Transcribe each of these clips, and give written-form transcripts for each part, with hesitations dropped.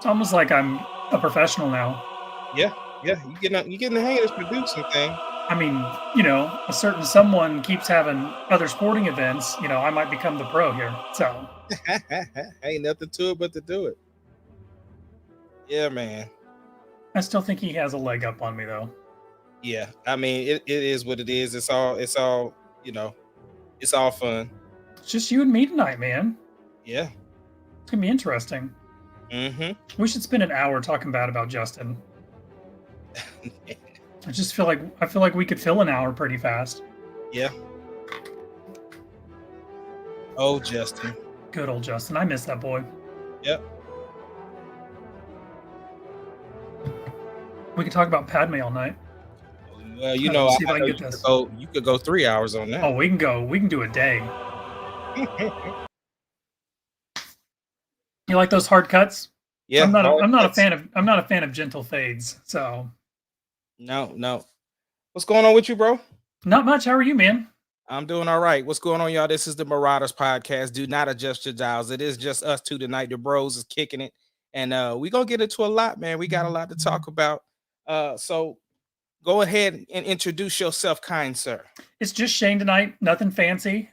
It's almost like I'm a professional now. Yeah, yeah, you getting the hang of this producing thing. I mean, a certain someone keeps having other sporting events, I might become the pro here. So Ain't nothing to it but to do it. Yeah, man. I still think he has a leg up on me though. Yeah, I mean, it is what it is. It's all, you know, it's all fun. It's just you and me tonight, man. Yeah. It's gonna be interesting. Mm-hmm. We should spend an hour talking bad about Justin. I feel like we could fill an hour pretty fast. Yeah. Oh, Justin. Good old Justin. I miss that boy. Yep. We could talk about Padme all night. Well, See if I I can know get this. you could go 3 hours on that. Oh, we can go. We can do a day. You like those hard cuts? Yeah. I'm not a fan of gentle fades. So No, no. What's going on with you, bro? not much. How are you, man? I'm doing all right. What's going on, y'all? This is the Marauders Podcast. Do not adjust your dials. It is just us two tonight. The bros is kicking it. And we gonna get into a lot, man. We got a lot to talk about. So go ahead and introduce yourself, kind sir. It's just Shane tonight. Nothing fancy.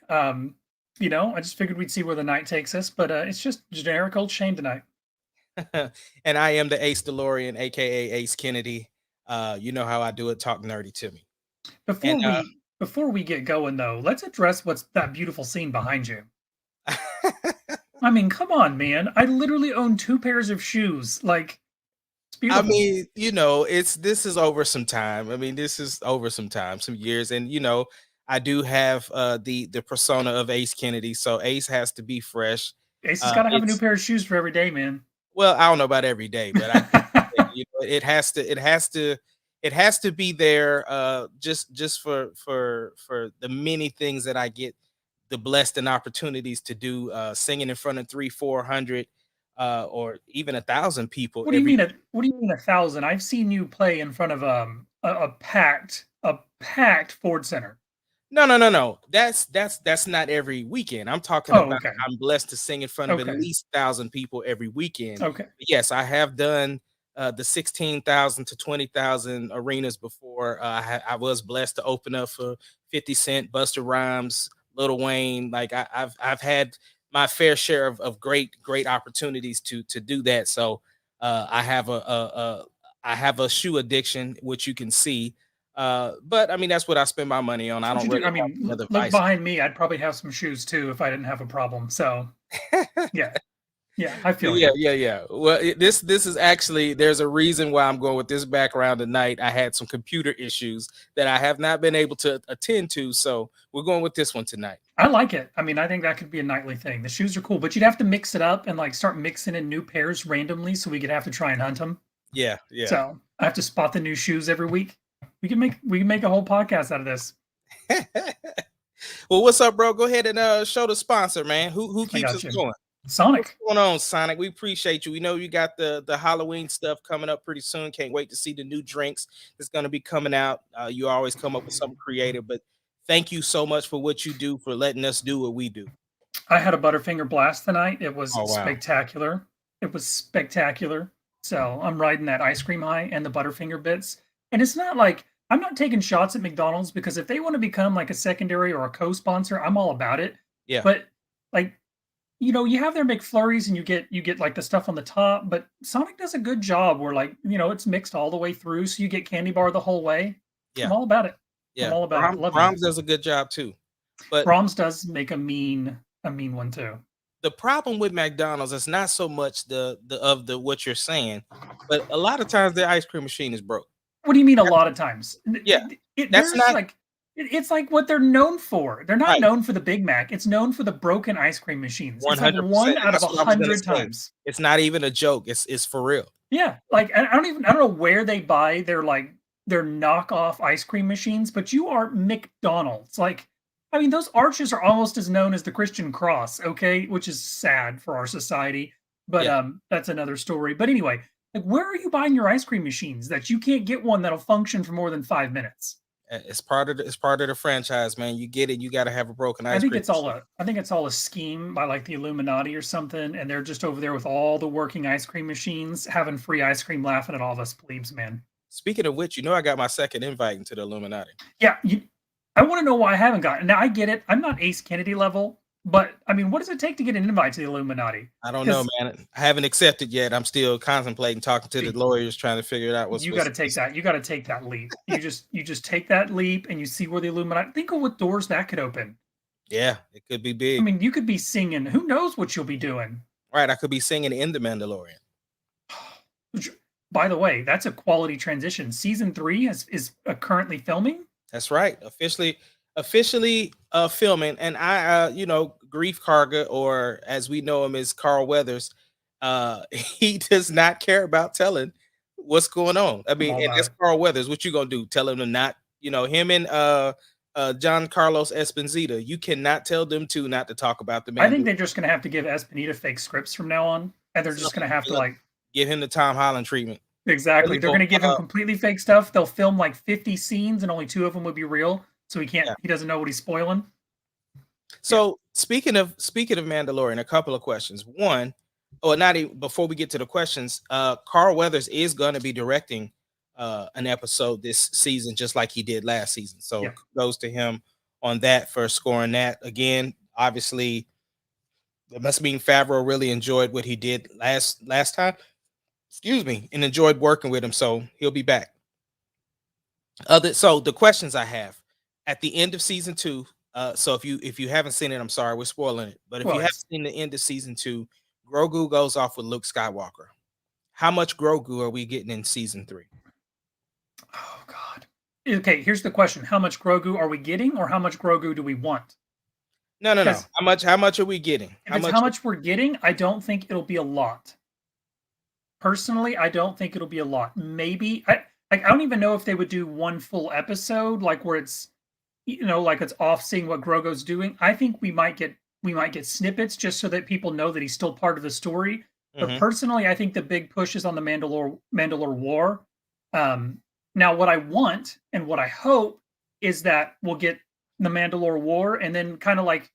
I just figured we'd see where the night takes us, but it's just generic old Shane tonight. And I am the Ace DeLorean, aka Ace Kennedy. You know how I do it. Talk nerdy to me. Before And we get going though, let's address what's that beautiful scene behind you. I mean, come on, man. I literally own 2 pairs of shoes. Like, it's I beautiful. mean, this is over some time. I mean, this is over some time, some years, and I do have the persona of Ace Kennedy, so Ace has to be fresh. Ace has got to have a new It's pair of shoes for every day, man. well, I don't know about every day, but I think it has to be there just for the many things that I get the blessed and opportunities to do, singing in front of 300, 400, or even 1,000 people What do you every. mean? What do you mean 1,000? I've seen you play in front of a packed Ford Center. No, no, no, no. That's not every weekend. I'm talking Oh, about okay, I'm blessed to sing in front of at okay, least 1,000 people every weekend. okay. Yes, I have done the 16,000 to 20,000 arenas before. I was blessed to open up for 50 Cent, Busta Rhymes, Lil Wayne. Like I've had my fair share of great opportunities to do that. So I have I have a shoe addiction, which you can see. But I mean, that's what I spend my money on. That's I what don't you do. really I have mean, another look vice. behind me. I'd probably have some shoes too if I didn't have a problem. So yeah, yeah, I feel Yeah, you. yeah, yeah. Well, this is actually there's a reason why I'm going with this background tonight. I had some computer issues that I have not been able to attend to, so we're going with this one tonight. I like it. I mean, I think that could be a nightly thing. The shoes are cool, but you'd have to mix it up and like start mixing in new pairs randomly, so we could have to try and hunt them. Yeah, yeah. So I have to spot the new shoes every week. We can make a whole podcast out of this. Well, what's up, bro? Go ahead and show the sponsor, man. Who I keeps got us you. going? What's Sonic. going on, Sonic? We appreciate you. We know you got the Halloween stuff coming up pretty soon. Can't wait to see the new drinks that's going to be coming out. You always come up with something creative, but thank you so much for what you do for letting us do what we do. I had a Butterfinger blast tonight. It was Oh wow. spectacular. It was spectacular. So I'm riding that ice cream high and the Butterfinger bits. And it's not like I'm not taking shots at McDonald's because if they want to become like a secondary or a co-sponsor, I'm all about it. Yeah. But like, you have their McFlurries and you get like the stuff on the top, but Sonic does a good job where like, it's mixed all the way through, so you get candy bar the whole way. I'm Yeah. all about it. I'm Yeah. all about it. Love you. Brahms does a good job too. But Brahms does make a mean one too. the problem with McDonald's is not so much the what you're saying, but a lot of times their ice cream machine is broke. What do you mean a lot of times? Yeah. That's There's not like it's like what they're known for. They're not right. known for the Big Mac. It's known for the broken ice cream machines. It's like 100%. one out of That's a what I was gonna hundred say. times. It's not even a joke. It's for real. Yeah, like I don't know where they buy their knockoff ice cream machines, but you are McDonald's. Like, I mean, those arches are almost as known as the Christian cross, okay? Which is sad for our society, but Yeah. that's another story. But anyway, like, where are you buying your ice cream machines that you can't get one that'll function for more than 5 minutes? It's part of the franchise, man. You get it. You got to have a broken I ice think cream it's all machine. a I think it's all a scheme by like the Illuminati or something, and they're just over there with all the working ice cream machines, having free ice cream, laughing at all of us plebes, man. Speaking of which, I got my second invite into the Illuminati. Yeah, I want to know why I haven't gotten. Now I get it. I'm not Ace Kennedy level, but I mean, what does it take to get an invite to the Illuminati? I don't know, Because man. I haven't accepted yet. I'm still contemplating, talking to the lawyers, trying to figure it out. you got to take that. You got to take that leap. You just take that leap, and you see where the Illuminati. Think of what doors that could open. Yeah, it could be I big. mean, you could be singing. Who knows what you'll be doing? Right, I could be singing in the Mandalorian. Which, by the way, that's a quality transition. Season 3 is currently filming. That's right. Officially filming. And I Grief Karga, or as we know him as Carl Weathers, he does not care about telling what's going on. I I'm mean, all and about that's it. Carl Weathers. What you gonna do? Tell him to not, him and John Carlos Esposito, you cannot tell them two not to talk about the I think Mandalorian. they're just going to have to give Espinita fake scripts from now on, and they're just going to have to like Give him the Tom Holland treatment. exactly. They're Well, going to give him completely fake stuff. They'll film like 50 scenes, and only 2 of them would be real, so he can't. yeah. He doesn't know what he's spoiling. Yeah. So speaking of Mandalorian, a couple of questions. One, or not even before we get to the questions, Carl Weathers is going to be directing an episode this season, just like he did last season. So Yeah. kudos to him on that for scoring that. Again, obviously, that must mean Favreau really enjoyed what he did last time. Excuse me, and enjoyed working with him. So he'll be back. So the questions I have at the end of season 2. So if you haven't seen it, I'm sorry, we're spoiling it. But if Well, you haven't it's seen the end of season 2, Grogu goes off with Luke Skywalker. How much Grogu are we getting in season 3? oh god. Okay, here's the question: how much Grogu are we getting, or how much Grogu do we want? No, no, no. Because How much are we getting? if it's how much we're getting, I don't think it'll be a lot. Personally, I don't think it'll be a lot. Maybe I don't even know if they would do one full episode like where it's like it's off seeing what Grogo's doing. I think we might get snippets just so that people know that he's still part of the story. But Mhm. personally, I think the big push is on the Mandalore War. Now, what I want and what I hope is that we'll get the Mandalore War, and then kind of like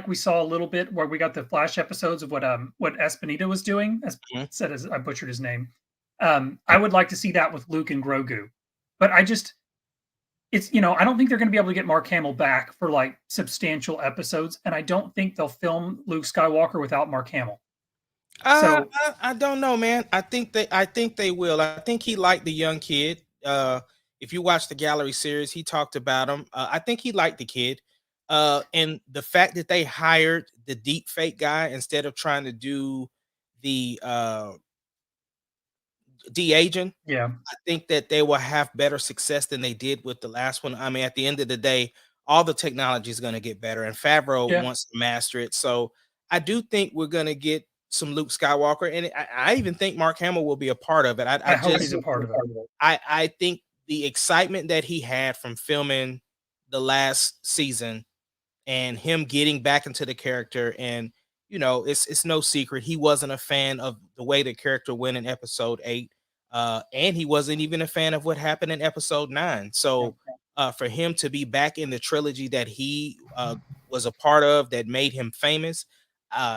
we saw a little bit where we got the flash episodes of what Espinita was doing. As Mhm. said, as I butchered his name. I would like to see that with Luke and Grogu, but I don't think they're going to be able to get Mark Hamill back for like substantial episodes, and I don't think they'll film Luke Skywalker without Mark Hamill. So I don't know, man. I think they will. I think he liked the young kid. If you watch the gallery series, he talked about him. I think he liked the kid. And the fact that they hired the deep fake guy instead of trying to do the de-aging, yeah, I think that they will have better success than they did with the last one. I mean, at the end of the day, all the technology is going to get better, and Favreau yeah, wants to master it. So I do think we're going to get some Luke Skywalker, and I even think Mark Hamill will be a part of it. I hope he's a part of it. I think the excitement that he had from filming the last season and him getting back into the character, and it's no secret he wasn't a fan of the way the character went in episode 8, and he wasn't even a fan of what happened in episode 9. Yeah. So for him to be back in the trilogy that he was a part of that made him famous,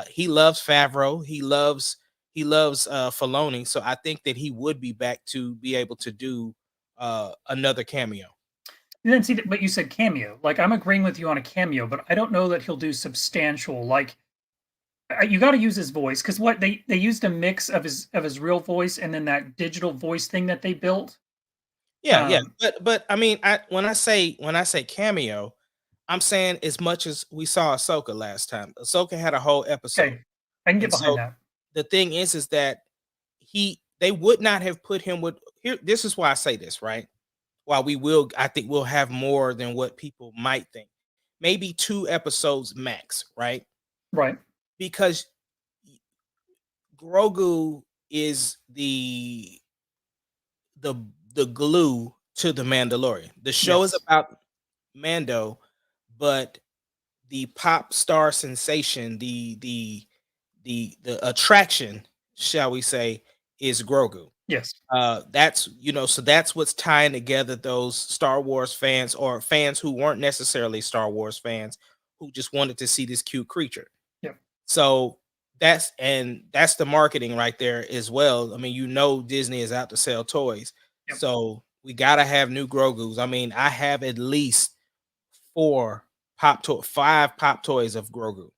he loves Favreau, he loves Filoni, so I think that he would be back to be able to do another cameo. You didn't see that, but you said cameo. Like I'm agreeing with you on a cameo, but I don't know that he'll do substantial. Like you got to use his voice because what they used a mix of his real voice and then that digital voice thing that they built. Yeah, yeah. Um, But I mean, when I say cameo, I'm saying as much as we saw Ahsoka last time. Ahsoka had a whole episode. okay, I can get And behind so that. the thing is that they would not have put him with here. This is why I say this, right? While I think we'll have more than what people might think. Maybe 2 episodes max, right? Right. Because Grogu is the the glue to the Mandalorian. The show is Yes. about Mando, but the pop star sensation, the attraction, shall we say, is Grogu. Yes. That's so that's what's tying together those Star Wars fans or fans who weren't necessarily Star Wars fans who just wanted to see this cute creature. Yep. So that's the marketing right there as well. I mean, Disney is out to sell toys. Yep. So we gotta have new Grogu's. I mean, I have at least five pop toys of Grogu.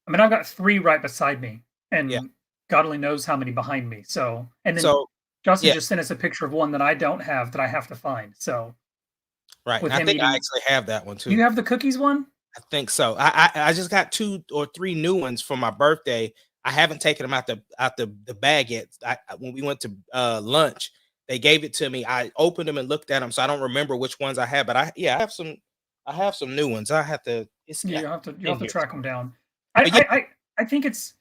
I mean, I've got 3 right beside me, Yeah. and God only knows how many behind me. So, and then So Justin yeah, just sent us a picture of one that I don't have that I have to find. So, right. with And I him think I eating, actually have that one do you too. have the cookies one? I think so. I just got 2 or 3 new ones for my birthday. I haven't taken them out the bag yet. When we went to lunch, they gave it to me. I opened them and looked at them, so I don't remember which ones I have. But I have some new ones. I have to. It's Yeah, got you'll in have to here track them somewhere. down. But yeah, I think it's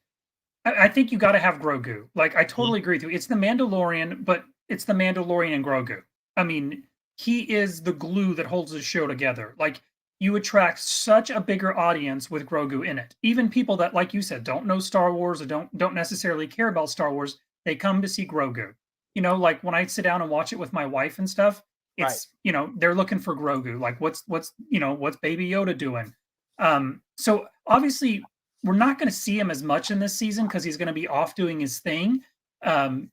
I think you gotta have Grogu. Like, I mhm, totally agree with you. It's the Mandalorian, but it's the Mandalorian and Grogu. I mean, he is the glue that holds the show together. Like, you attract such a bigger audience with Grogu in it. Even people that, like you said, don't know Star Wars or don't necessarily care about Star Wars, they come to see Grogu. Like when I sit down and watch it with my wife and stuff, right. they're looking for Grogu. Like what's Baby Yoda doing? So obviously we're not going to see him as much in this season because he's going to be off doing his thing. Um,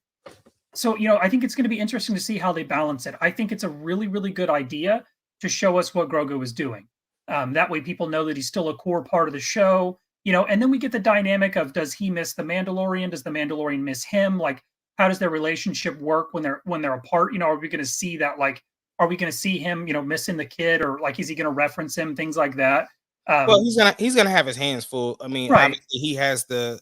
so I think it's going to be interesting to see how they balance it. I think it's a really, really good idea to show us what Grogu is doing. That way, people know that he's still a core part of the show. And then we get the dynamic of does he miss the Mandalorian? Does the Mandalorian miss him? Like, how does their relationship work when they're apart? Are we going to see that? Like, are we going to see him, missing the kid, or like, is he going to reference him? Things like that. Well, Um, he's gonna have his hands full. I mean, right. obviously he has the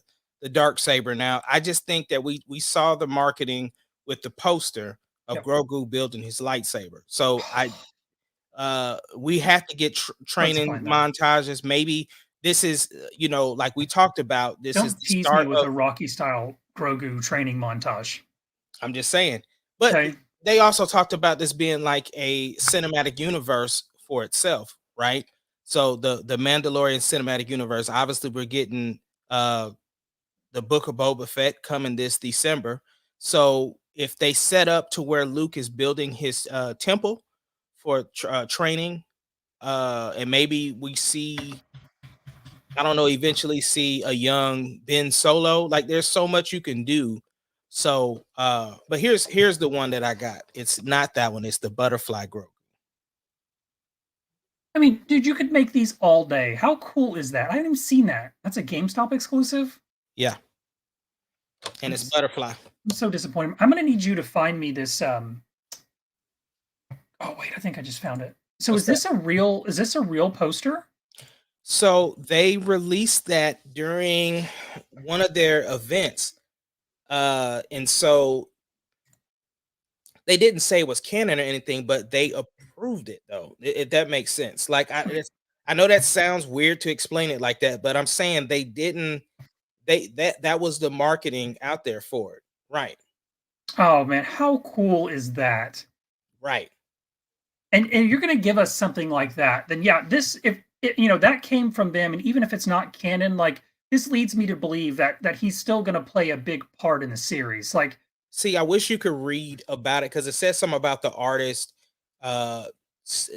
dark saber now. I just think that we saw the marketing with the poster of Yep. Grogu building his lightsaber. So we have to get Let's training find that. montages. Maybe this is like we talked about. This is Don't the tease me start with of. a Rocky style Grogu training montage. I'm just saying, but Okay. they also talked about this being like a cinematic universe for itself, right? So the Mandalorian cinematic universe. Obviously, we're getting the Book of Boba Fett coming this December. So if they set up to where Luke is building his temple for training, and maybe we see, I don't know, eventually see a young Ben Solo. Like there's so much you can do. So, but here's the one that I got. It's not that one. It's the butterfly Grogu. I mean, dude, you could make these all day. How cool is that? I haven't even seen that. That's a GameStop exclusive? Yeah, and it's It's butterfly. I'm so disappointed. I'm gonna need you to find me this. Oh wait, I think I just found it. So What's that? is this a real poster? So they released that during one of their events. And so they didn't say it was canon or anything, but they approved it though. If that makes sense. Like I know that sounds weird to explain it like that, but I'm saying they didn't that was the marketing out there for it. Right. Oh man, how cool is that? Right. And you're gonna give us something like that, then yeah, this if that came from them, and even if it's not canon, like this leads me to believe that he's still gonna play a big part in the series. Like, See, I wish you could read about it because it says something about the artist uh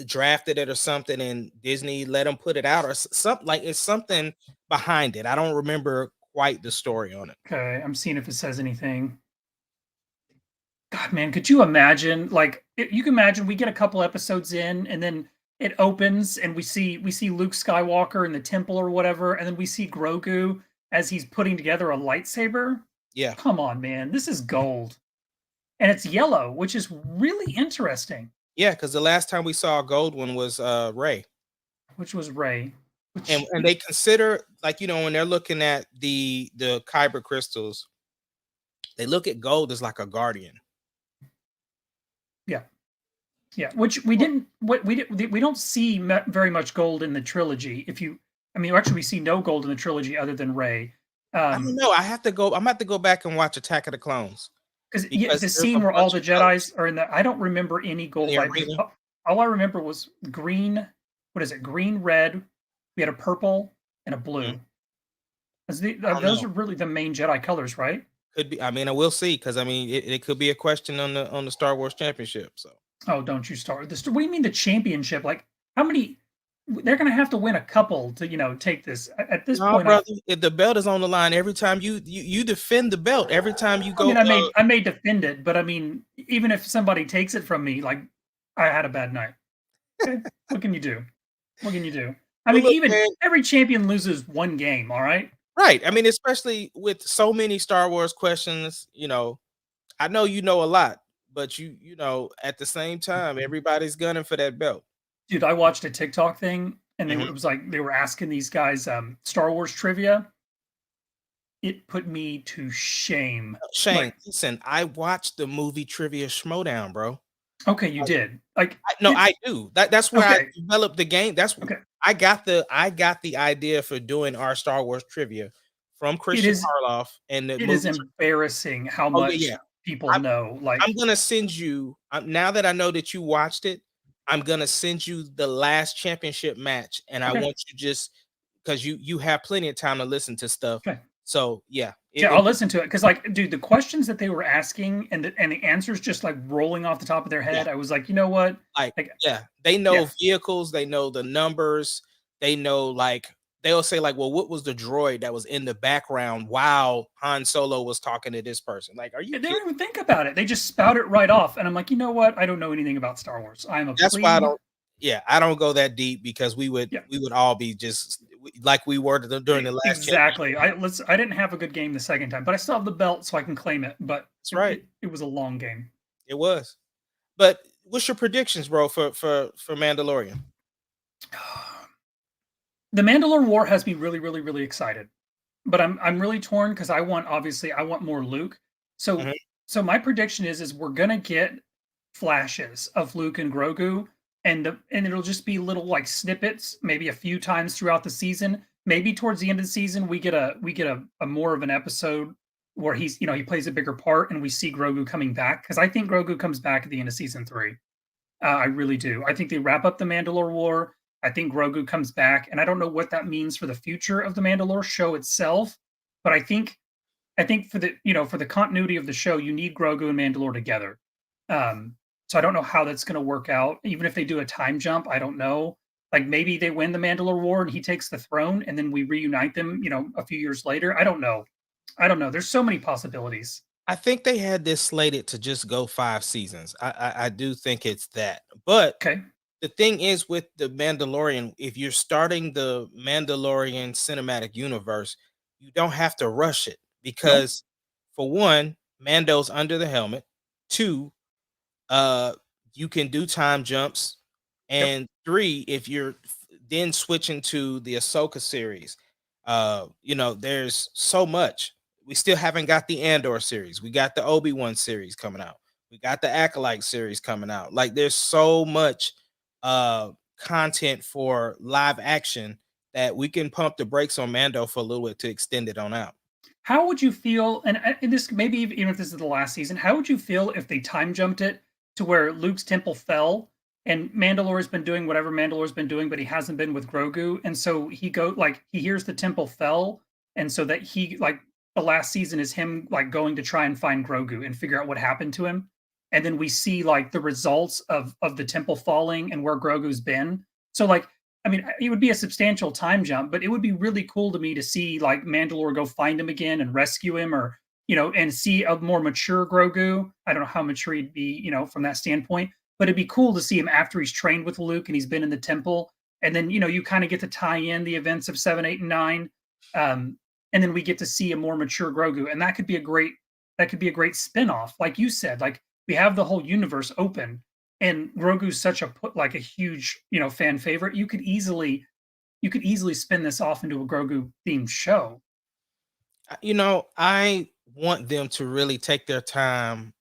drafted it or something and Disney let them put it out or something, like it's something behind it. I don't remember quite the story on it. okay, I'm seeing if it says anything. God, man, could you imagine? Like, you can imagine we get a couple episodes in, and then it opens, and we see Luke Skywalker in the temple or whatever, and then we see Grogu as he's putting together a lightsaber. Yeah. Come on, man, this is gold, and it's yellow, which is really interesting. Yeah, because the last time we saw a gold one was Ray. Which was Ray. And they consider, like, when they're looking at the kyber crystals, they look at gold as like a guardian. Yeah, yeah. Which we didn't. What we don't see very much gold in the trilogy. I mean, actually, we see no gold in the trilogy other than Ray. I don't know. I'm gonna have to go back and watch Attack of the Clones Because because the there's a scene where all bunch the of colors Jedi's are in the, I don't remember any in gold the light. arena. All I remember was green. What is it? Green, red. We had a purple and a Mhm. blue. I don't Those know. are really the main Jedi colors, right? Could be. I mean, I will see because I mean, it could be a question on the Star Wars Championship. So Oh, don't you start this. What do you mean the championship? Like, how many? They're going to have to win a couple to, take this. At this no, point, brother, if the belt is on the line every time you defend the belt every time you I go. mean, I may defend it, but I mean, even if somebody takes it from me, like, I had a bad night. Okay, what can you do? What can you do? I Well, mean, look, even man. every champion loses one game. All right. Right. I mean, especially with so many Star Wars questions. I know you know a lot, but at the same time, everybody's gunning for that belt. Dude, I watched a TikTok thing, and Mhm. it was like they were asking these guys Star Wars trivia. It put me to shame. Shane, Like, listen, I watched the movie Trivia Schmodown, bro. okay, you did. Like, No, I do. That's where I okay, developed the game. okay. I got the idea for doing our Star Wars trivia from It Christian is Harloff and the it is movie. embarrassing how Oh yeah, much yeah. people I'm know. I'm Like, gonna send you now that I know that you watched it. I'm gonna send you the last championship match, and I okay, want you just because you have plenty of time to listen to stuff. okay. So yeah, Yeah, I'll listen to it because, like, dude, the questions that they were asking and the answers just like rolling off the top of their yeah. head. I was like, you know what? Like, Like, yeah, they yeah, know vehicles, they know the numbers, they know like they'll say like, "Well, what was the droid that was in the background while Han Solo was talking to this person?" Like, are you they kidding? don't even think about it. They just spout it right off, and I'm like, you know what? I don't know anything about Star Wars. I'm a That's why I plebe. don't. Yeah, I don't go that deep because we would Yeah, we would all be just like we were during the last championship. exactly. I didn't have a good game the second time, but I still have the belt, so I can claim it. But That's right. it was a long game. It was. But what's your predictions, bro, for Mandalorian? The Mandalore War has me really, really, really excited. But I'm really torn because I want more Luke. So Mhm. my prediction is we're gonna get flashes of Luke and Grogu, and it'll just be little like snippets, maybe a few times throughout the season. Maybe towards the end of the season, we get a more of an episode where he's he plays a bigger part and we see Grogu coming back because I think Grogu comes back at the end of season three. I really do. I think they wrap up the Mandalore War. I think Grogu comes back, and I don't know what that means for the future of the Mandalore show itself. But I think for the for the continuity of the show, you need Grogu and Mandalore together. So I don't know how that's going to work out. Even if they do a time jump, I don't know. Like maybe they win the Mandalore War and he takes the throne, and then we reunite them. A few years later. I don't know. I don't know. There's so many possibilities. I think they had this slated to just go 5 seasons. I do think it's that. But Okay. the thing is with the Mandalorian, if you're starting the Mandalorian cinematic universe, you don't have to rush it Nope. because for one, Mando's under the helmet. Two, uh you can do time jumps. Yep. And three, if you're then switching to the Ahsoka series, there's so much. We still haven't got the Andor series. We got the Obi-Wan series coming out. We got the Acolyte series coming out. Like there's so much uh content for live action that we can pump the brakes on Mando for a little bit to extend it on out. How would you feel, and this maybe even if this is the last season, how would you feel if they time jumped it to where Luke's temple fell and Mandalore's been doing whatever Mandalore's been doing, but he hasn't been with Grogu, and so he hears the temple fell, and so that he like the last season is him like going to try and find Grogu and figure out what happened to him, and then we see like the results of the temple falling and where Grogu's been. So like I mean, it would be a substantial time jump, but it would be really cool to me to see like Mandalore go find him again and rescue him, or and see a more mature Grogu. I don't know how mature he'd be, from that standpoint, but it'd be cool to see him after he's trained with Luke and he's been in the temple, and then you kind of get to tie in the events of 7, 8, and 9, and then we get to see a more mature Grogu, and that could be a great spinoff, like you said, like we have the whole universe open and Grogu's such a like a huge, fan favorite. You could easily spin this off into a Grogu themed show. I want them to really take their time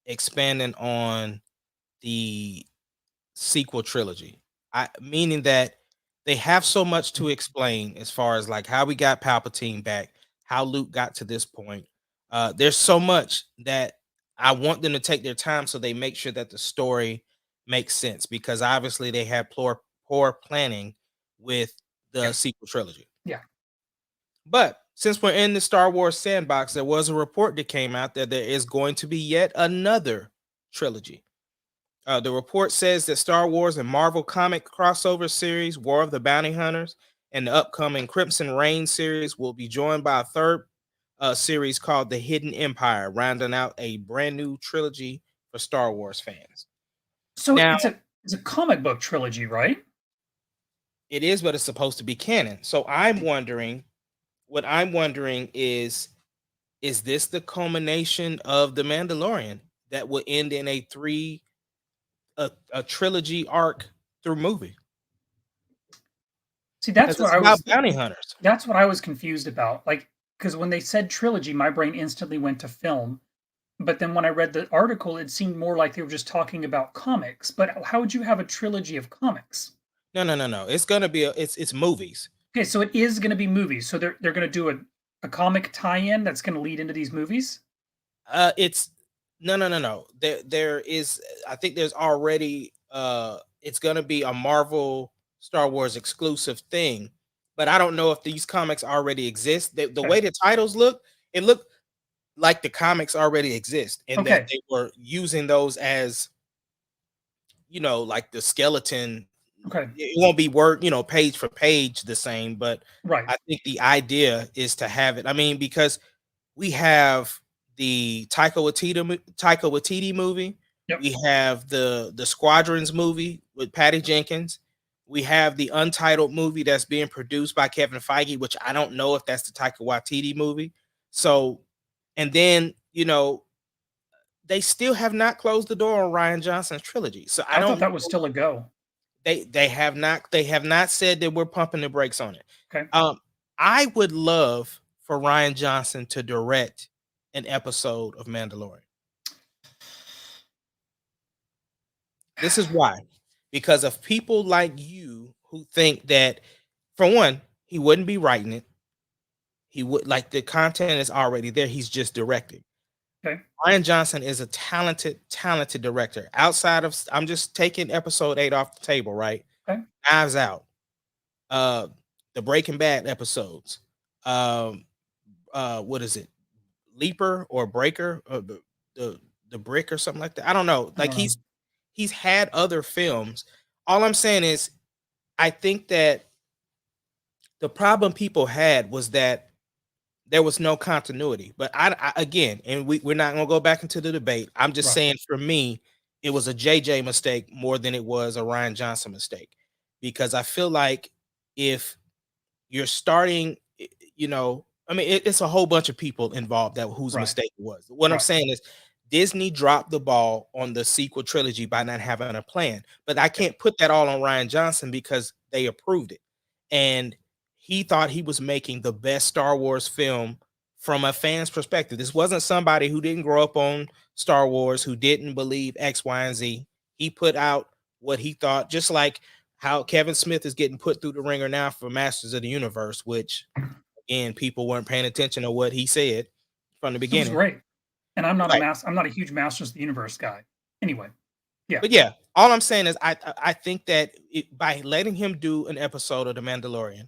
expanding on the sequel trilogy. I meaning that they have so much to explain as far as like how we got Palpatine back, how Luke got to this point. There's so much that I want them to take their time so they make sure that the story makes sense because obviously they had poor planning with the Yeah, sequel trilogy. yeah. But since we're in the Star Wars sandbox, there was a report that came out that there is going to be yet another trilogy. The report says that Star Wars and Marvel comic crossover series, War of the Bounty Hunters, and the upcoming Crimson Reign series will be joined by a third series called The Hidden Empire, rounding out a brand new trilogy for Star Wars fans. So Now, it's a comic book trilogy, right? it is, but it's supposed to be canon. So what I'm wondering is this the culmination of The Mandalorian that will end in a trilogy arc through movie? See, Because it's about bounty hunters. that's what I was confused about. Like, because when they said trilogy, my brain instantly went to film. But then when I read the article, it seemed more like they were just talking about comics. But how would you have a trilogy of comics? No. It's gonna be it's movies. Okay, so it is going to be movies. So they're going to do a comic tie-in that's going to lead into these movies. It's no. There is, I think there's already it's gonna be a Marvel Star Wars exclusive thing, but I don't know if these comics already exist. The Okay. way the titles look, it looked like the comics already exist, and that Okay. they were using those as, like the skeleton. Okay. It won't be word, page for page the same, but Right. I think the idea is to have it. I mean, because we have the Taika Waititi movie, Yep. we have the Squadrons movie with Patty Jenkins, we have the Untitled movie that's being produced by Kevin Feige, which I don't know if that's the Taika Waititi movie. So, and then they still have not closed the door on Rian Johnson's trilogy. So I I thought don't that was know. still a go. They have not said that we're pumping the brakes on it. Okay. I would love for Rian Johnson to direct an episode of Mandalorian. This is why. Because of people like you who think that, for one, he wouldn't be writing it. He would, like, the content is already there. He's just directing. Okay. Rian Johnson is a talented director. Outside of, I'm just taking episode 8 off the table, right? Okay. Knives Out, the Breaking Bad episodes, what is it, Leaper or Breaker, or the Brick or something like that. I don't know. I Like, don't know. he's had other films. All I'm saying is, I think that the problem people had was that there was no continuity. But I again, and we're not gonna go back into the debate. I'm just Right. saying, for me, it was a JJ mistake more than it was a Rian Johnson mistake, because I feel like if you're starting, I mean, it's a whole bunch of people involved that whose Right. mistake it was. What I'm Right. saying is, Disney dropped the ball on the sequel trilogy by not having a plan. But I can't put that all on Rian Johnson because they approved it. And he thought he was making the best Star Wars film from a fan's perspective. This wasn't somebody who didn't grow up on Star Wars, who didn't believe X, Y, and Z. He put out what he thought, just like how Kevin Smith is getting put through the ringer now for Masters of the Universe, which, again, people weren't paying attention to what he said from the It was beginning. great. And I'm Right. not a huge Masters of the Universe guy. Anyway. Yeah. But yeah, all I'm saying is I think that by letting him do an episode of The Mandalorian,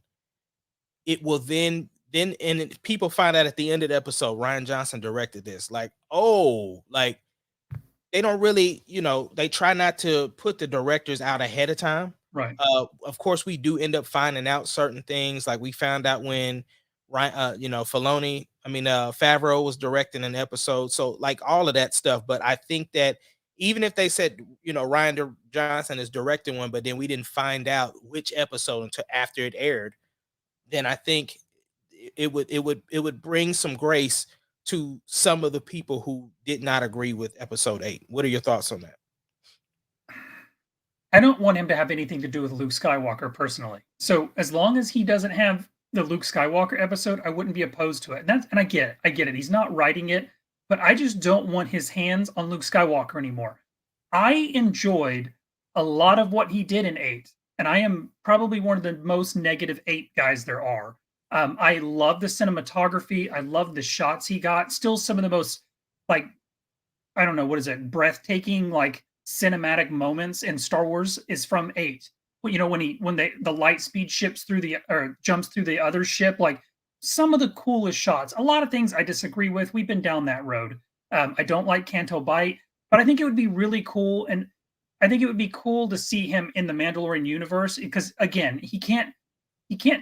it will then and people find out at the end of the episode, Rian Johnson directed this. Like, oh, like, they don't really, they try not to put the directors out ahead of time. Right. Of course, we do end up finding out certain things. Like, we found out when Filoni, Favreau was directing an episode. So, like, all of that stuff. But I think that even if they said, Rian Johnson is directing one, but then we didn't find out which episode until after it aired, then I think it would bring some grace to some of the people who did not agree with episode 8. What are your thoughts on that? I don't want him to have anything to do with Luke Skywalker personally. So as long as he doesn't have the Luke Skywalker episode, I wouldn't be opposed to it. And I get it. I get it. He's not writing it, but I just don't want his hands on Luke Skywalker anymore. I enjoyed a lot of what he did in 8, and I am probably one of the most negative 8 guys there are. I love the cinematography. I love the shots he got. Still some of the most, like, I don't know, what is it, breathtaking, like, cinematic moments in Star Wars is from 8. Well, when the light speed ships through the or jumps through the other ship, like, some of the coolest shots. A lot of things I disagree with. We've been down that road. I don't like Canto Bite, but I think it would be really cool, and I think it would be cool to see him in the Mandalorian universe because again, he can't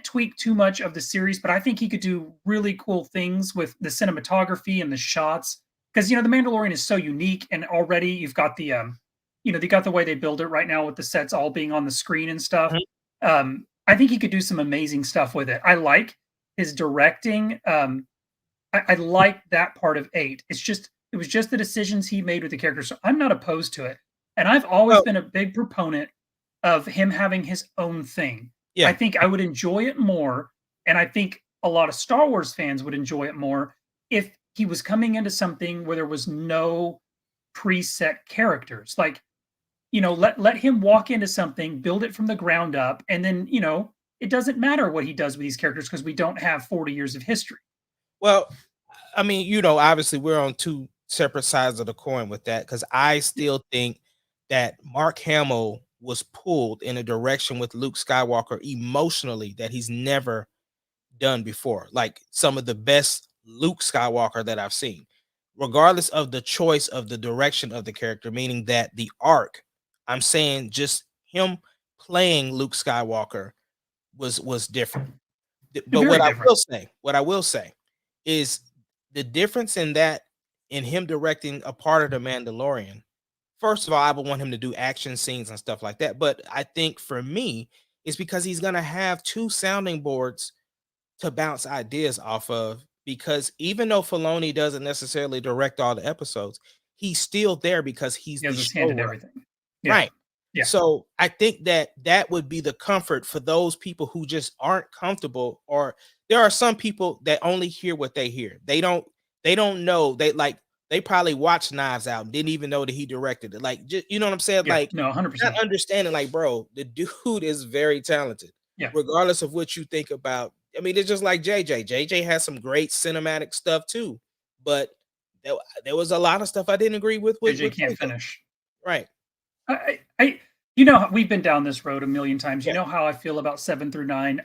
tweak too much of the series, but I think he could do really cool things with the cinematography and the shots. Because the Mandalorian is so unique, and already you've got they got the way they build it right now with the sets all being on the screen and stuff. Mhm. I think he could do some amazing stuff with it. I like his directing. I like that part of eight. It was just the decisions he made with the characters. So I'm not opposed to it. And I've always Well, been a big proponent of him having his own thing. I yeah. think I would enjoy it more, and I think a lot of Star Wars fans would enjoy it more if he was coming into something where there was no preset characters. Like, let him walk into something, build it from the ground up, and then, it doesn't matter what he does with these characters because we don't have 40 years of history. Well, I mean, obviously we're on two separate sides of the coin with that because I still think that Mark Hamill was pulled in a direction with Luke Skywalker emotionally that he's never done before. Like some of the best Luke Skywalker that I've seen, regardless of the choice of the direction of the character, meaning that the arc, I'm saying just him playing Luke Skywalker was different. But Very different. what I will say is the difference in that in him directing a part of the Mandalorian. First of all, I would want him to do action scenes and stuff like that. But I think for me, it's because he's gonna have two sounding boards to bounce ideas off of. Because even though Filoni doesn't necessarily direct all the episodes, he's still there because he's He the has his hand in showrunner. everything. Yeah. Right. Yeah. So I think that that would be the comfort for those people who just aren't comfortable, or there are some people that only hear what they hear. They don't know. They probably watched Knives Out, didn't even know that he directed it. Like, just, you know what I'm saying? Yeah. Like, No, not 100%. understanding, like, bro, the dude is very talented, Yeah. regardless of what you think about. I mean, it's just like JJ. JJ has some great cinematic stuff too, but there, there was a lot of stuff I didn't agree JJ with can't JJ. finish. Right. We've been down this road a million times. You Yeah. know how I feel about 7 through 9.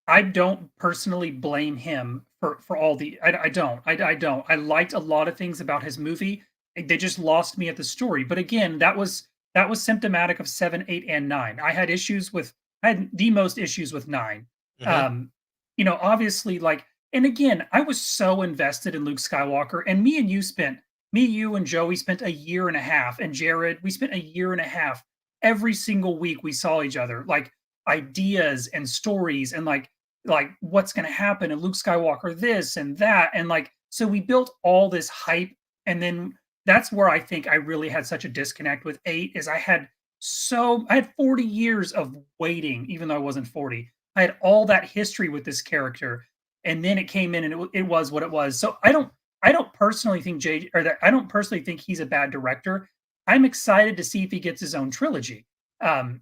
I don't personally blame him for all the. I don't. I don't. I liked a lot of things about his movie. They just lost me at the story. But again, that was symptomatic of 7, 8, and 9. I had the most issues with 9. Hmm. Um, obviously, like, and again, I was so invested in Luke Skywalker, and me, you, and Joey spent a year and a half, and Jared, we spent a year and a half every single week we saw each other, like ideas and stories and like what's going to happen and Luke Skywalker this and that, and like so we built all this hype, and then that's where I think I really had such a disconnect with 8 is I had 40 years of waiting even though I wasn't 40. I had all that history with this character, and then it came in and it was what it was. So I don't personally think J or that I don't personally think he's a bad director. I'm excited to see if he gets his own trilogy. Um,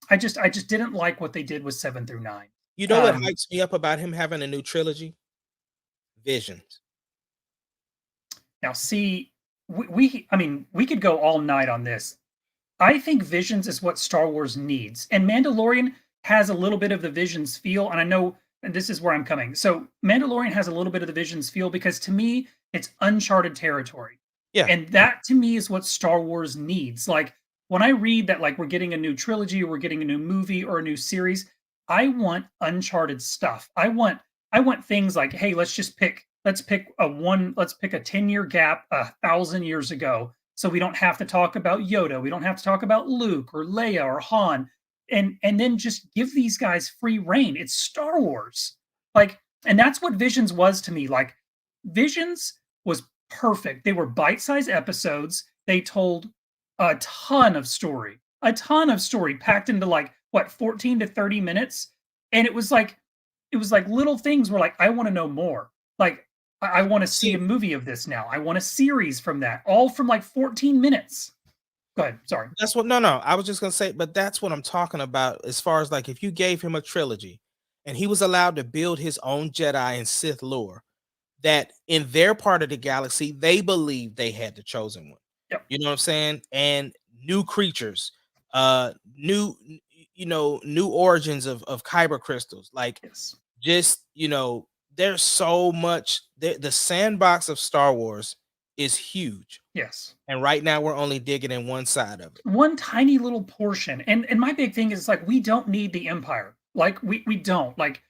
I just didn't like what they did with 7 through 9. You know what Um, hypes me up about him having a new trilogy? Visions. Now, see, I mean, we could go all night on this. I think Visions is what Star Wars needs, and Mandalorian has a little bit of the Visions feel. And I know, and this is where I'm coming. So Mandalorian has a little bit of the Visions feel because to me, it's uncharted territory. Yeah. And that to me is what Star Wars needs. Like when I read that like we're getting a new trilogy or we're getting a new movie or a new series, I want uncharted stuff. I want things like, hey, let's pick a 10-year gap 1,000 years ago. So we don't have to talk about Yoda, we don't have to talk about Luke or Leia or Han, and then just give these guys free reign. It's Star Wars. Like, and that's what Visions was to me. Like Visions was perfect. They were bite-sized episodes. They told a ton of story packed into like what 14 to 30 minutes. And it was like little things where like I want to know more. Like I want to see a See, movie of this now. I want a series from that, all from like 14 minutes. Go ahead. Sorry. that's what, no, I was just gonna say, but that's what I'm talking about as far as like if you gave him a trilogy and he was allowed to build his own Jedi and Sith lore, that in their part of the galaxy, they believed they had the chosen one. Yep. You know what I'm saying? And new creatures, new, new origins of kyber crystals. Like Yes. just, there's so much. The sandbox of Star Wars is huge, Yes. and right now we're only digging in one side of it. One tiny little portion. And my big thing is like we don't need the Empire. Like we don't. Like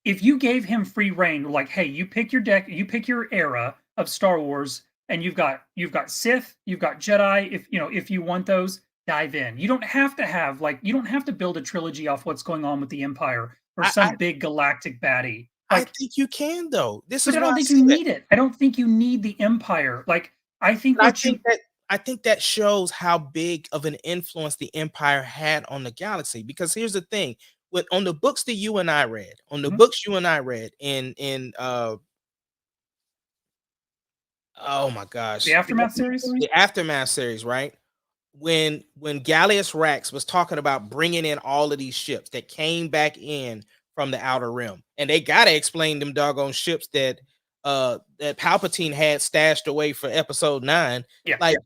if you gave him free reign, like, hey, you pick your deck, you pick your era of Star Wars, and you've got Sith, you've got Jedi. If you know if you want those, dive in. You don't have to have like you don't have to build a trilogy off what's going on with the Empire or I, I some big galactic baddie. I Like, think you can though. This but is I why don't I think say you that. need it. I don't think you need the Empire. Like, I think But what you I think that shows how big of an influence the Empire had on the galaxy. Because here's the thing: with on the books that you and I read, on the Mhm. books you and I read in oh my The gosh, Aftermath series. the Aftermath series, right? When Gallius Rax was talking about bringing in all of these ships that came back in from the outer rim, and they gotta explain them doggone ships that Palpatine had stashed away for episode 9. Yeah, Like,